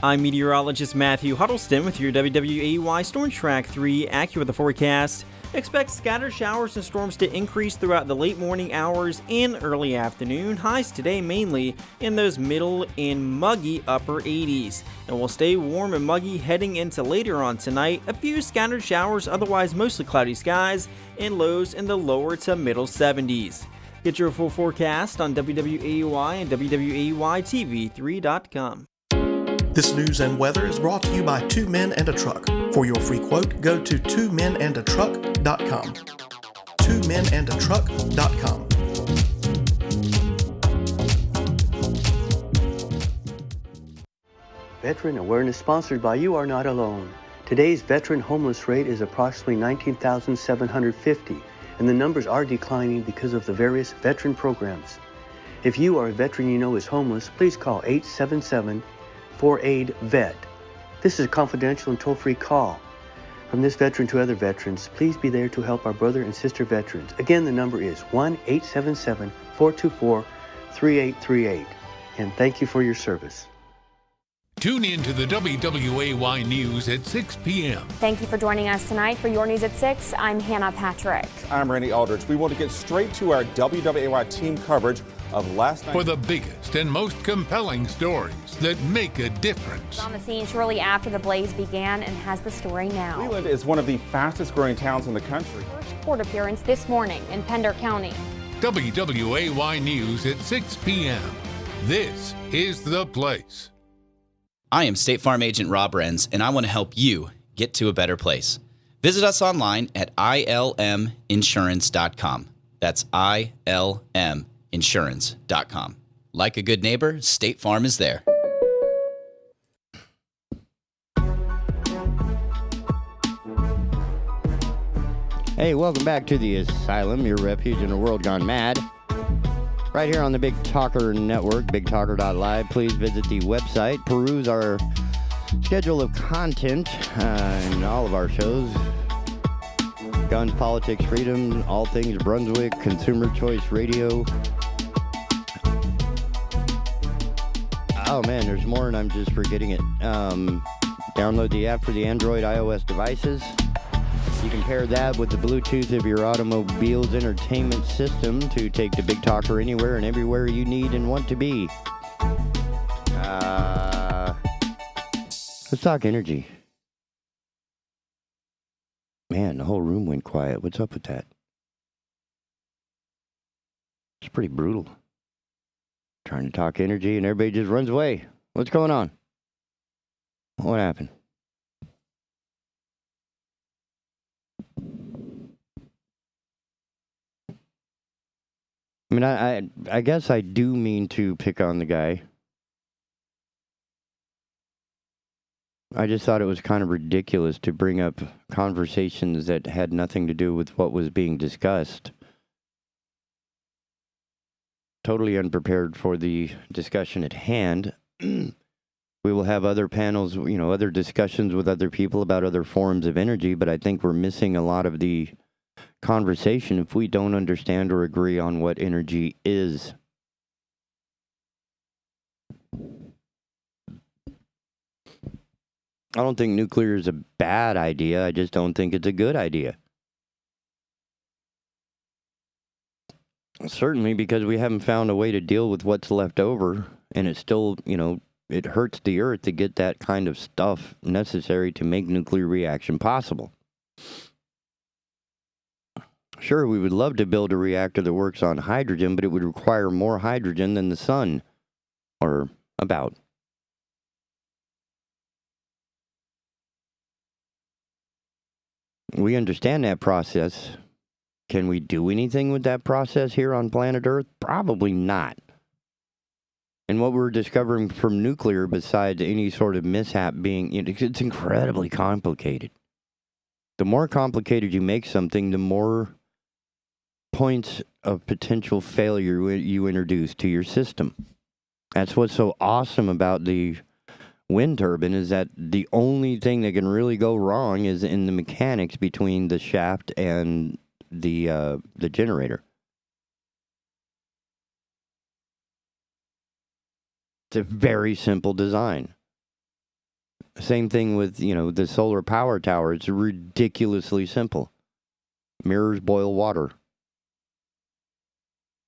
I'm meteorologist Matthew Huddleston with your WWAY Storm Track 3 AccuWeather forecast. Expect scattered showers and storms to increase throughout the late morning hours and early afternoon. Highs today mainly in those middle and muggy upper 80s. And will stay warm and muggy heading into later on tonight. A few scattered showers, otherwise mostly cloudy skies, and lows in the lower to middle 70s. Get your full forecast on WWAY and WWAYTV3.com. This news and weather is brought to you by Two Men and a Truck. For your free quote, go to twomenandatruck.com. twomenandatruck.com. Veteran Awareness sponsored by You Are Not Alone. Today's veteran homeless rate is approximately 19,750, and the numbers are declining because of the various veteran programs. If you or a veteran you know is homeless, please call 877-4AID-VET. This is a confidential and toll-free call. From this veteran to other veterans, please be there to help our brother and sister veterans. Again, the number is 1-877-424-3838. And thank you for your service. Tune in to the WWAY News at 6 p.m. Thank you for joining us tonight for your News at 6. I'm Hannah Patrick. I'm Randy Aldridge. We want to get straight to our WWAY team coverage of last night. For the biggest and most compelling stories that make a difference. On the scene shortly after the blaze began and has the story now. Leland is one of the fastest growing towns in the country. First court appearance this morning in Pender County. WWAY News at 6 p.m. This is the place. I am State Farm Agent Rob Renz, and I want to help you get to a better place. Visit us online at ilminsurance.com. That's ilminsurance.com. Like a good neighbor, State Farm is there. Hey, welcome back to the Asylum, your refuge in a world gone mad. Right here on the Big Talker Network, bigtalker.live. Please visit the website, peruse our schedule of content and all of our shows. Guns, politics, freedom, all things Brunswick, Consumer Choice Radio. Oh man, there's more and I'm just forgetting it. Download the app for the Android, iOS devices. You can pair that with the Bluetooth of your automobile's entertainment system to take the Big Talker anywhere and everywhere you need and want to be. Let's talk energy. Man, the whole room went quiet. What's up with that? It's pretty brutal. Trying to talk energy and everybody just runs away. What's going on? What happened? I mean, I guess I do mean to pick on the guy. I just thought it was kind of ridiculous to bring up conversations that had nothing to do with what was being discussed. Totally unprepared for the discussion at hand. We will have other panels, other discussions with other people about other forms of energy, but I think we're missing a lot of the conversation if we don't understand or agree on what energy is. I don't think nuclear is a bad idea. I just don't think it's a good idea. Certainly because we haven't found a way to deal with what's left over, and it's still, it hurts the earth to get that kind of stuff necessary to make nuclear reaction possible. Sure, we would love to build a reactor that works on hydrogen, but it would require more hydrogen than the sun, or about. We understand that process. Can we do anything with that process here on planet Earth? Probably not. And what we're discovering from nuclear, besides any sort of mishap being, it's incredibly complicated. The more complicated you make something, the more points of potential failure you introduce to your system. That's what's so awesome about the wind turbine, is that the only thing that can really go wrong is in the mechanics between the shaft and the generator. It's a very simple design. Same thing with, the solar power tower. It's ridiculously simple. Mirrors boil water.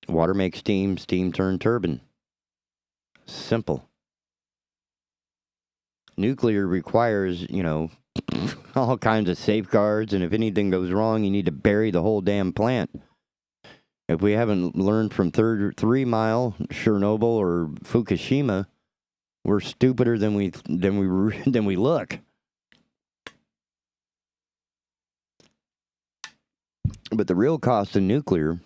Water makes steam, steam turns turbine. Simple. Nuclear requires, all kinds of safeguards, and if anything goes wrong, you need to bury the whole damn plant. If we haven't learned from 3 Mile, Chernobyl, or Fukushima, we're stupider than we look. But the real cost of nuclear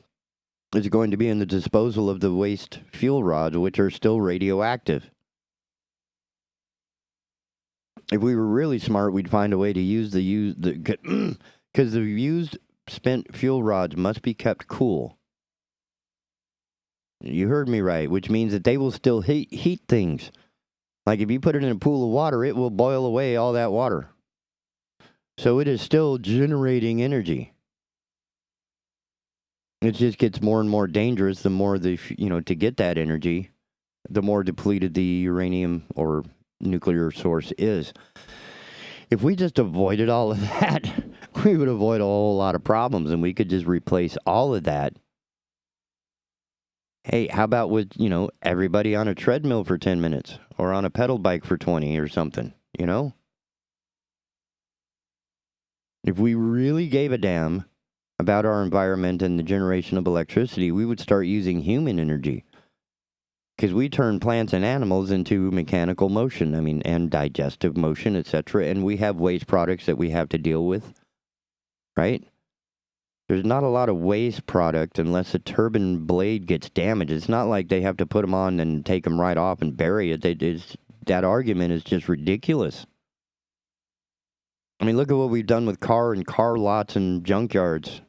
is going to be in the disposal of the waste fuel rods, which are still radioactive. If we were really smart, we'd find a way to use because the used spent fuel rods must be kept cool. You heard me right, which means that they will still heat things. Like if you put it in a pool of water, it will boil away all that water. So it is still generating energy. It just gets more and more dangerous the more to get that energy, the more depleted the uranium or nuclear source is. If we just avoided all of that, we would avoid a whole lot of problems, and we could just replace all of that. Hey, how about with, everybody on a treadmill for 10 minutes or on a pedal bike for 20 or something, If we really gave a damn about our environment and the generation of electricity, we would start using human energy. Because we turn plants and animals into mechanical motion, and digestive motion, etc. And we have waste products that we have to deal with, right? There's not a lot of waste product unless a turbine blade gets damaged. It's not like they have to put them on and take them right off and bury it. That argument is just ridiculous. Look at what we've done with car lots and junkyards.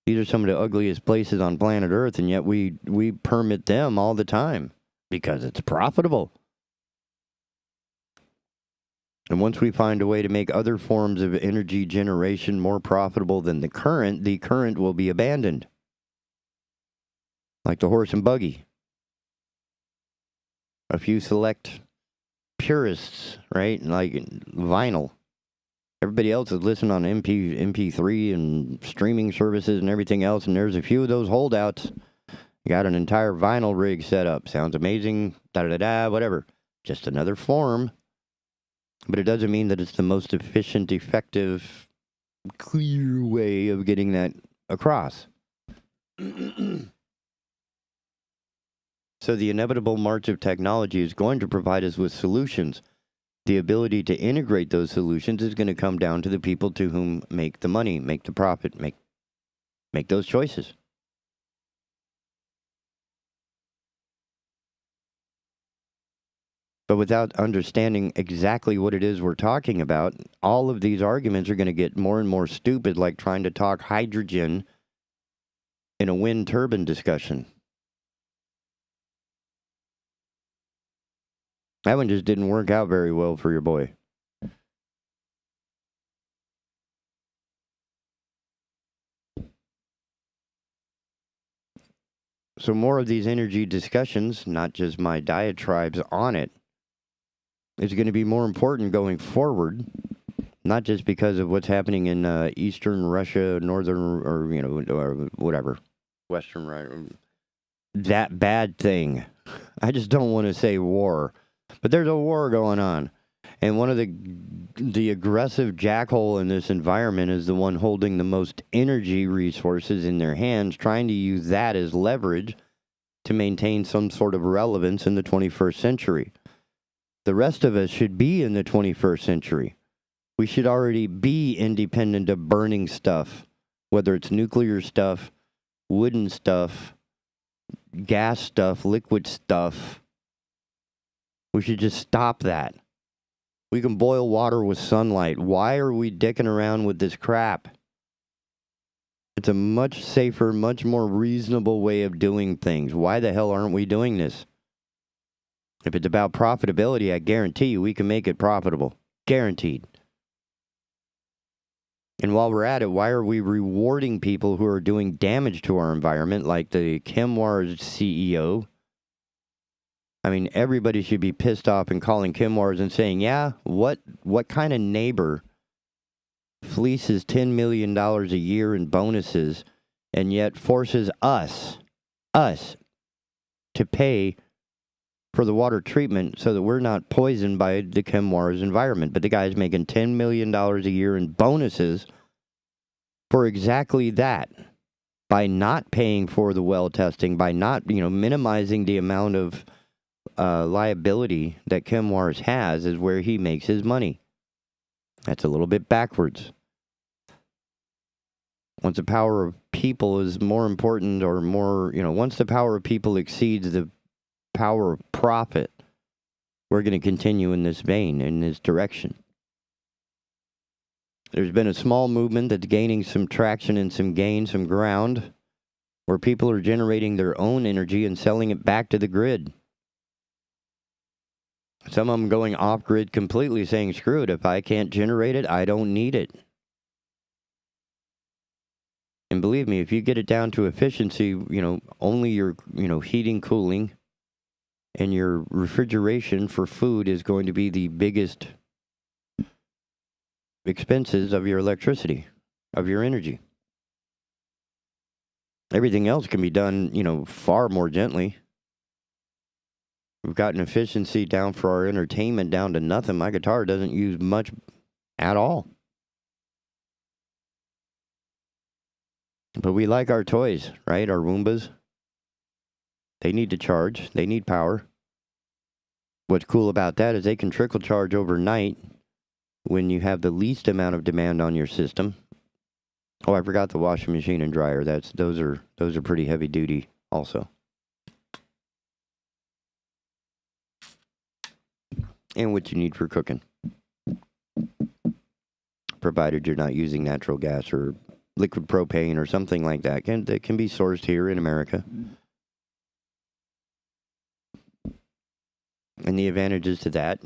These are some of the ugliest places on planet Earth, and yet we permit them all the time because it's profitable. And once we find a way to make other forms of energy generation more profitable than the current will be abandoned. Like the horse and buggy. A few select purists, right? Like vinyl. Everybody else is listening on MP3 and streaming services and everything else, and there's a few of those holdouts. You got an entire vinyl rig set up. Sounds amazing, da-da-da-da, whatever. Just another form. But it doesn't mean that it's the most efficient, effective, clear way of getting that across. So the inevitable march of technology is going to provide us with solutions. The ability to integrate those solutions is going to come down to the people to whom make the money, make the profit, make those choices. But without understanding exactly what it is we're talking about, all of these arguments are going to get more and more stupid, like trying to talk hydrogen in a wind turbine discussion. That one just didn't work out very well for your boy. So more of these energy discussions, not just my diatribes on it, is going to be more important going forward, not just because of what's happening in eastern Russia, northern, or whatever, western Russia. That bad thing. I just don't want to say war. But there's a war going on. And one of the aggressive jackhole in this environment is the one holding the most energy resources in their hands, trying to use that as leverage to maintain some sort of relevance in the 21st century. The rest of us should be in the 21st century. We should already be independent of burning stuff, whether it's nuclear stuff, wooden stuff, gas stuff, liquid stuff. We should just stop that. We can boil water with sunlight. Why are we dicking around with this crap? It's a much safer, much more reasonable way of doing things. Why the hell aren't we doing this? If it's about profitability, I guarantee you we can make it profitable. Guaranteed. And while we're at it, why are we rewarding people who are doing damage to our environment, like the Chemwars CEO? I mean, everybody should be pissed off and calling Chemwars and saying, yeah, what kind of neighbor fleeces $10 million a year in bonuses and yet forces us to pay for the water treatment so that we're not poisoned by the Chemwars environment. But the guy's making $10 million a year in bonuses for exactly that, by not paying for the well testing, by not, minimizing the amount of liability that Chemwars has, is where he makes his money. That's a little bit backwards. Once the power of people is more important, or more, once the power of people exceeds the power of profit, we're going to continue in this vein, in this direction. There's been a small movement that's gaining some traction and some ground, where people are generating their own energy and selling it back to the grid. Some of them going off-grid completely, saying, screw it, if I can't generate it, I don't need it. And believe me, if you get it down to efficiency, only your, heating, cooling, and your refrigeration for food is going to be the biggest expenses of your electricity, of your energy. Everything else can be done, far more gently. We've gotten efficiency down for our entertainment down to nothing. My guitar doesn't use much at all. But we like our toys, right? Our Roombas. They need to charge. They need power. What's cool about that is they can trickle charge overnight when you have the least amount of demand on your system. Oh, I forgot the washing machine and dryer. Those are pretty heavy duty also. And what you need for cooking, provided you're not using natural gas or liquid propane or something like that. That can be sourced here in America. And the advantages to that,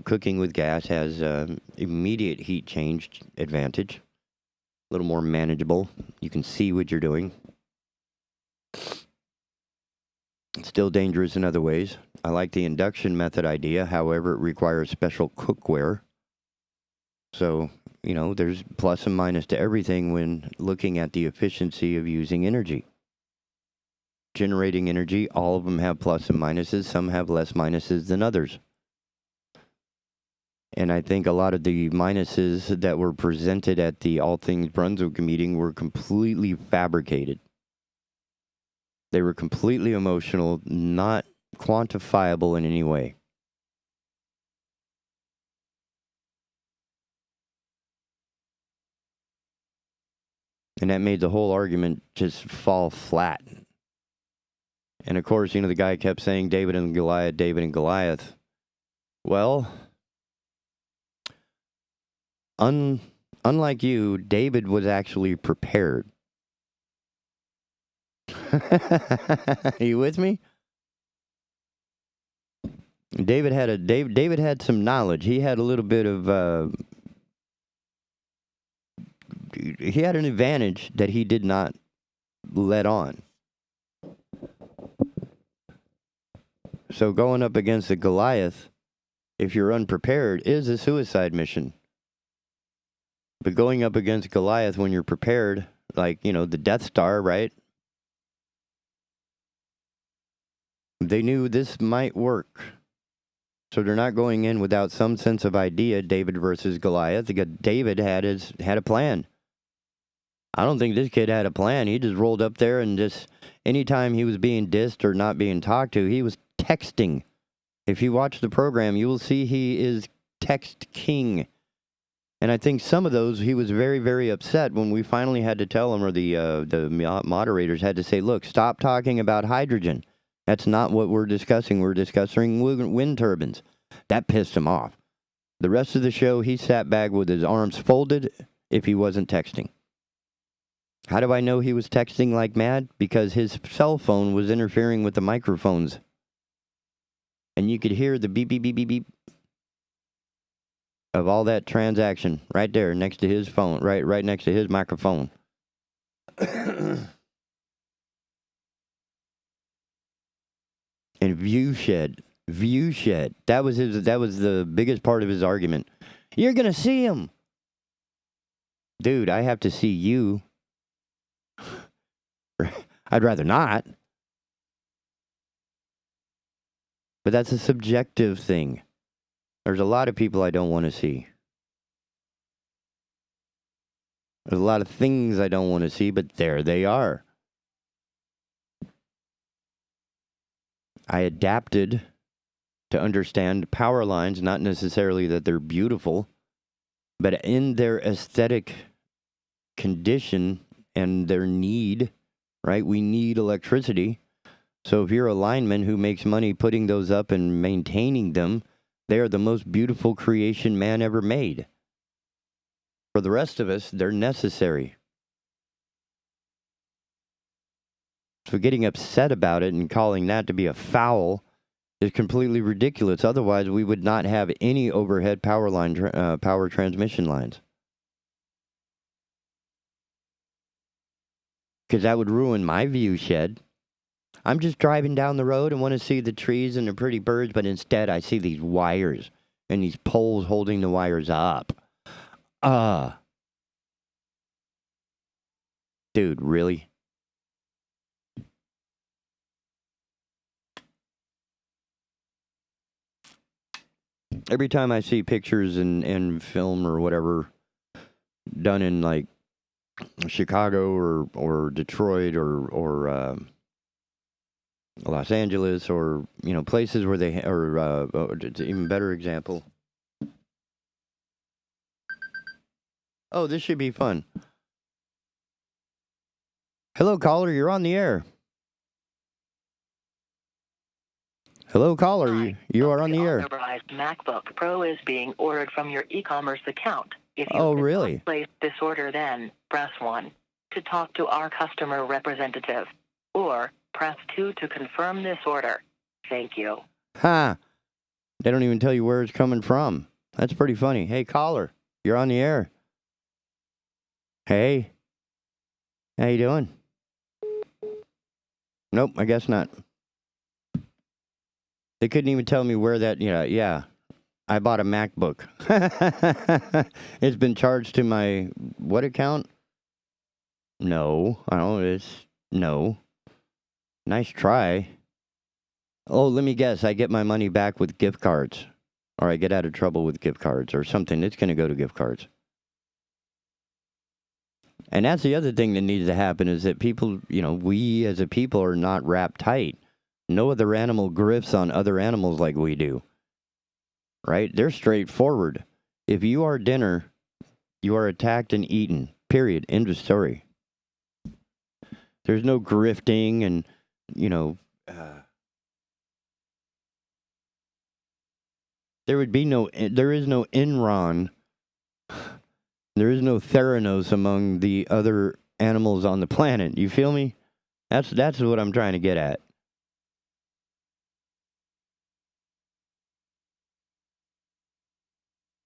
cooking with gas has immediate heat change advantage. A little more manageable. You can see what you're doing. It's still dangerous in other ways. I like the induction method idea. However, it requires special cookware. So, there's plus and minus to everything when looking at the efficiency of using energy. Generating energy, all of them have plus and minuses. Some have less minuses than others. And I think a lot of the minuses that were presented at the All Things Brunswick meeting were completely fabricated. They were completely emotional, not quantifiable in any way. And that made the whole argument just fall flat. And of course, the guy kept saying David and Goliath, David and Goliath. Well, unlike you, David was actually prepared. Are you with me? David had some knowledge. He had a little bit of he had an advantage that he did not let on. So going up against the Goliath, if you're unprepared, is a suicide mission. But going up against Goliath when you're prepared, like, the Death Star, right? They knew this might work. So they're not going in without some sense of idea, David versus Goliath. Because David had a plan. I don't think this kid had a plan. He just rolled up there and just, anytime he was being dissed or not being talked to, he was texting. If you watch the program, you will see he is text king. And I think some of those, he was very, very upset when we finally had to tell him, or the moderators had to say, look, stop talking about hydrogen. That's not what we're discussing. We're discussing wind turbines. That pissed him off. The rest of the show, he sat back with his arms folded if he wasn't texting. How do I know he was texting like mad? Because his cell phone was interfering with the microphones. And you could hear the beep, beep, beep, beep, beep of all that transaction right there next to his phone, right next to his microphone. And Viewshed. That was the biggest part of his argument. You're gonna see him. Dude, I have to see you. I'd rather not. But that's a subjective thing. There's a lot of people I don't want to see. There's a lot of things I don't want to see, but there they are. I adapted to understand power lines, not necessarily that they're beautiful, but in their aesthetic condition and their need, right? We need electricity. So if you're a lineman who makes money putting those up and maintaining them, they are the most beautiful creation man ever made. For the rest of us, they're necessary. So getting upset about it and calling that to be a foul is completely ridiculous. Otherwise, we would not have any overhead power transmission lines. Because that would ruin my view shed. I'm just driving down the road and want to see the trees and the pretty birds, but instead I see these wires and these poles holding the wires up. Dude, really? Every time I see pictures and film or whatever done in like Chicago or Detroit or Los Angeles or, you know, places where they, or it's an even better example. Oh, this should be fun. Hello, caller, you're on the air. Hello, caller, you are on the air. Authorized MacBook Pro is being ordered from your e-commerce account. If you Oh, really? place this order, then press 1 to talk to our customer representative, or press 2 to confirm this order. Thank you. Ha! They don't even tell you where it's coming from. That's pretty funny. Hey, caller, you're on the air. Hey. How you doing? Nope, I guess not. They couldn't even tell me where that, yeah. I bought a MacBook. It's been charged to my, what account? No, I don't, no. Nice try. Oh, let me guess. I get my money back with gift cards. Or I get out of trouble with gift cards or something. It's going to go to gift cards. And that's the other thing that needs to happen is that people, we as a people are not wrapped tight. No other animal grifts on other animals like we do. Right? They're straightforward. If you are dinner, you are attacked and eaten. Period. End of story. There's no grifting and, there is no Enron. There is no Theranos among the other animals on the planet. You feel me? That's what I'm trying to get at.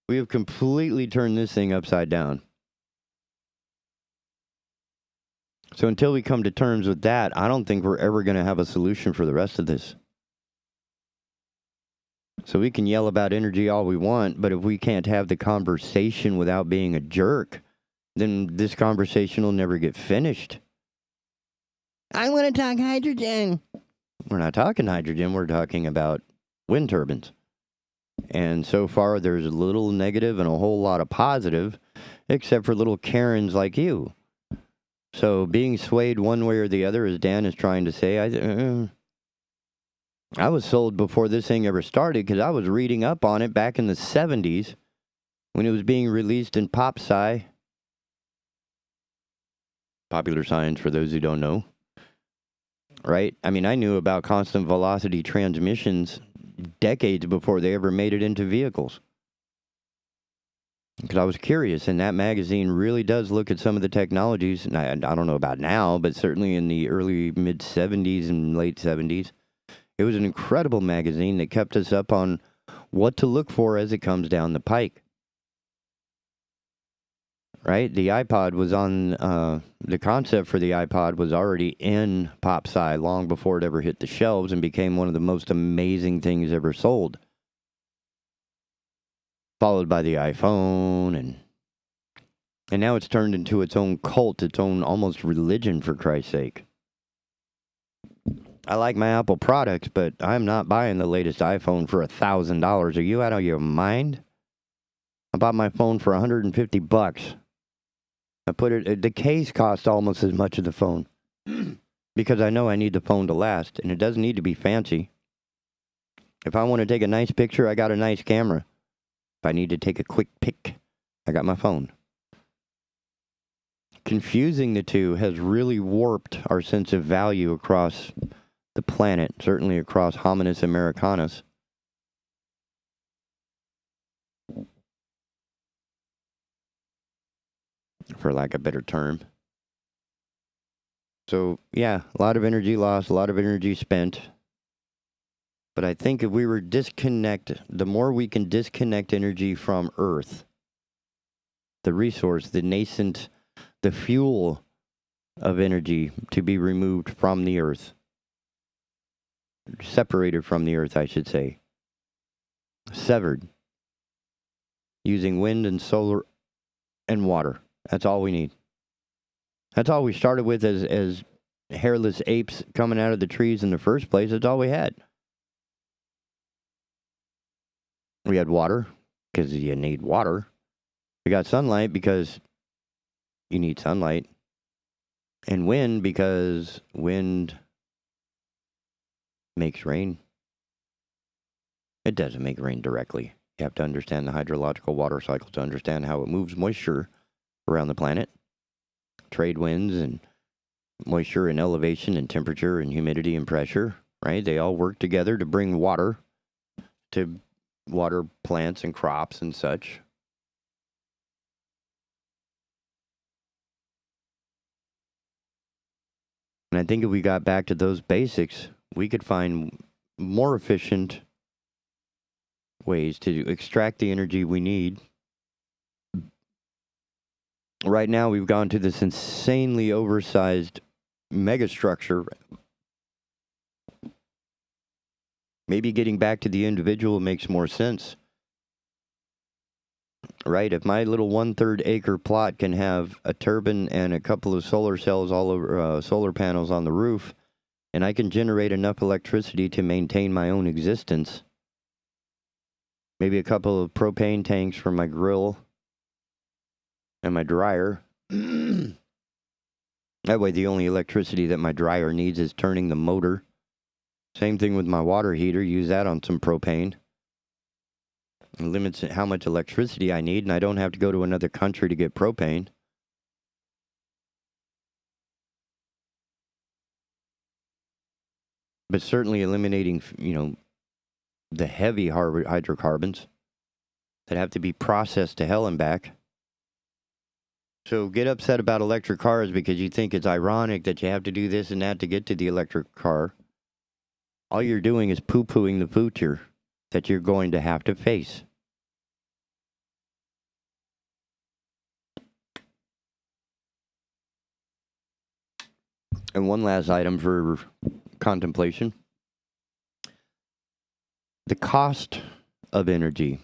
We have completely turned this thing upside down. So until we come to terms with that, I don't think we're ever going to have a solution for the rest of this. So we can yell about energy all we want, but if we can't have the conversation without being a jerk, then this conversation will never get finished. I want to talk hydrogen. We're not talking hydrogen. We're talking about wind turbines. And so far, there's a little negative and a whole lot of positive, except for little Karens like you. So being swayed one way or the other, as Dan is trying to say, I was sold before this thing ever started because I was reading up on it back in the 70s when it was being released in Pop Sci. Popular Science, for those who don't know. Right? I mean, I knew about constant velocity transmissions decades before they ever made it into vehicles. Because I was curious, and that magazine really does look at some of the technologies. And I don't know about now, but certainly in the early mid 70s and late 70s, it was an incredible magazine that kept us up on what to look for as it comes down the pike. Right? The iPod was on, the concept for the iPod was already in pop sci long before it ever hit the shelves and became one of the most amazing things ever sold. Followed by the iPhone, and now it's turned into its own cult, its own almost religion, for Christ's sake. I like my Apple products, but I'm not buying the latest iPhone for $1,000. Are you out of your mind? I bought my phone for $150. The case cost almost as much as the phone. Because I know I need the phone to last, and it doesn't need to be fancy. If I want to take a nice picture, I got a nice camera. If I need to take a quick pic, I got my phone. Confusing the two has really warped our sense of value across the planet, certainly across hominis americanus. For lack of a better term. So, yeah, a lot of energy lost, a lot of energy spent. But I think if we were the more we can disconnect energy from Earth, the resource, the nascent, the fuel of energy to be removed from the Earth, separated from the Earth, I should say, severed, using wind and solar and water. That's all we need. That's all we started with as hairless apes coming out of the trees in the first place. That's all we had. We had water, because you need water. We got sunlight, because you need sunlight. And wind, because wind makes rain. It doesn't make rain directly. You have to understand the hydrological water cycle to understand how it moves moisture around the planet. Trade winds and moisture and elevation and temperature and humidity and pressure, right? They all work together to bring water to water plants and crops and such. And I think if we got back to those basics, we could find more efficient ways to extract the energy we need. Right now, we've gone to this insanely oversized megastructure. Maybe getting back to the individual makes more sense. Right? If my little 1/3 acre plot can have a turbine and a couple of solar cells all over, solar panels on the roof, and I can generate enough electricity to maintain my own existence, maybe a couple of propane tanks for my grill and my dryer. That way the only electricity that my dryer needs is turning the motor. Same thing with my water heater. Use that on some propane. It limits how much electricity I need, and I don't have to go to another country to get propane. But certainly eliminating, the heavy hydrocarbons that have to be processed to hell and back. So get upset about electric cars because you think it's ironic that you have to do this and that to get to the electric car. All you're doing is poo-pooing the future that you're going to have to face. And one last item for contemplation. The cost of energy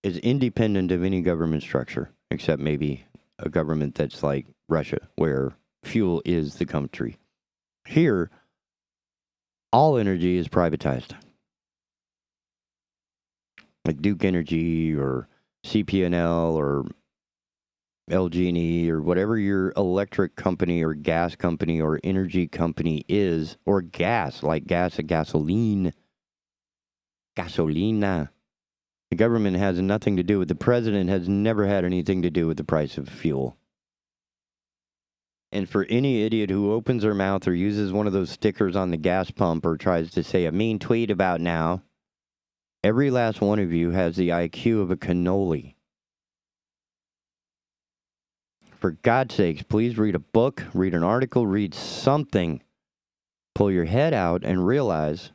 is independent of any government structure, except maybe a government that's like Russia, where fuel is the country. Here, all energy is privatized. Like Duke Energy or CP&L or LG&E or whatever your electric company or gas company or energy company is, or gas, like gas, gasoline, gasolina. The government has nothing to do with. The president has never had anything to do with the price of fuel. And for any idiot who opens their mouth or uses one of those stickers on the gas pump or tries to say a mean tweet about now, every last one of you has the IQ of a cannoli. For God's sakes, please read a book, read an article, read something. Pull your head out and realize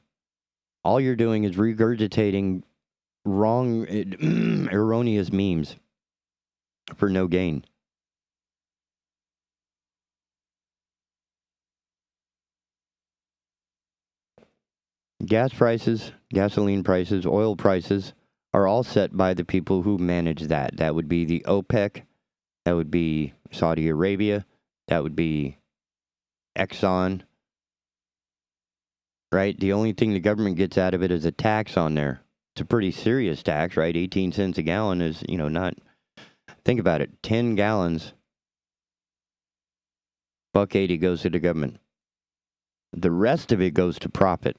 all you're doing is regurgitating wrong, erroneous memes for no gain. Gas prices, gasoline prices, oil prices are all set by the people who manage that. That would be the OPEC. That would be Saudi Arabia. That would be Exxon. Right? The only thing the government gets out of it is a tax on there. It's a pretty serious tax, right? 18 cents a gallon is, not... Think about it. 10 gallons, $1.80 goes to the government. The rest of it goes to profit.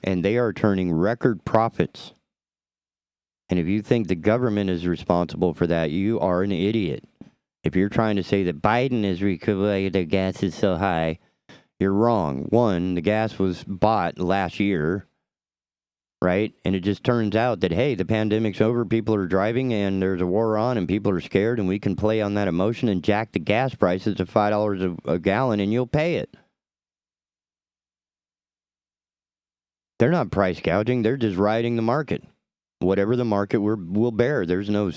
And they are turning record profits. And if you think the government is responsible for that, you are an idiot. If you're trying to say that Biden is why the gas is so high, you're wrong. One, the gas was bought last year, right? And it just turns out that, hey, the pandemic's over, people are driving, and there's a war on, and people are scared, and we can play on that emotion and jack the gas prices to $5 a gallon, and you'll pay it. They're not price gouging. They're just riding the market. Whatever the market will bear. There's no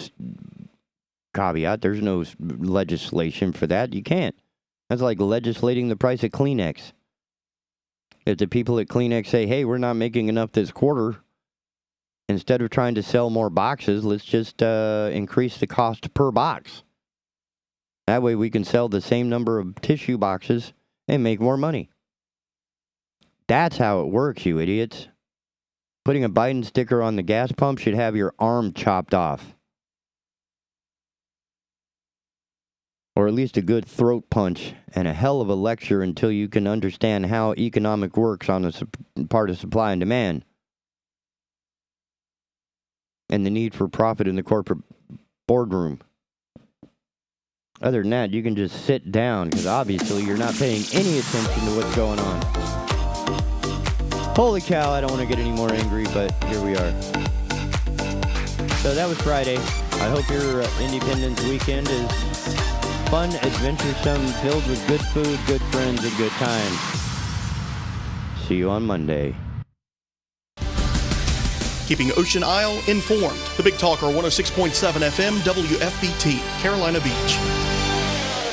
caveat. There's no legislation for that. You can't. That's like legislating the price of Kleenex. If the people at Kleenex say, hey, we're not making enough this quarter, instead of trying to sell more boxes, let's just increase the cost per box. That way we can sell the same number of tissue boxes and make more money. That's how it works, you idiots. Putting a Biden sticker on the gas pump should have your arm chopped off. Or at least a good throat punch and a hell of a lecture until you can understand how economic works on the part of supply and demand. And the need for profit in the corporate boardroom. Other than that, you can just sit down because obviously you're not paying any attention to what's going on. Holy cow, I don't want to get any more angry, but here we are. So that was Friday. I hope your Independence weekend is fun, adventuresome, filled with good food, good friends, and good times. See you on Monday. Keeping Ocean Isle informed. The Big Talker 106.7 FM WFBT, Carolina Beach.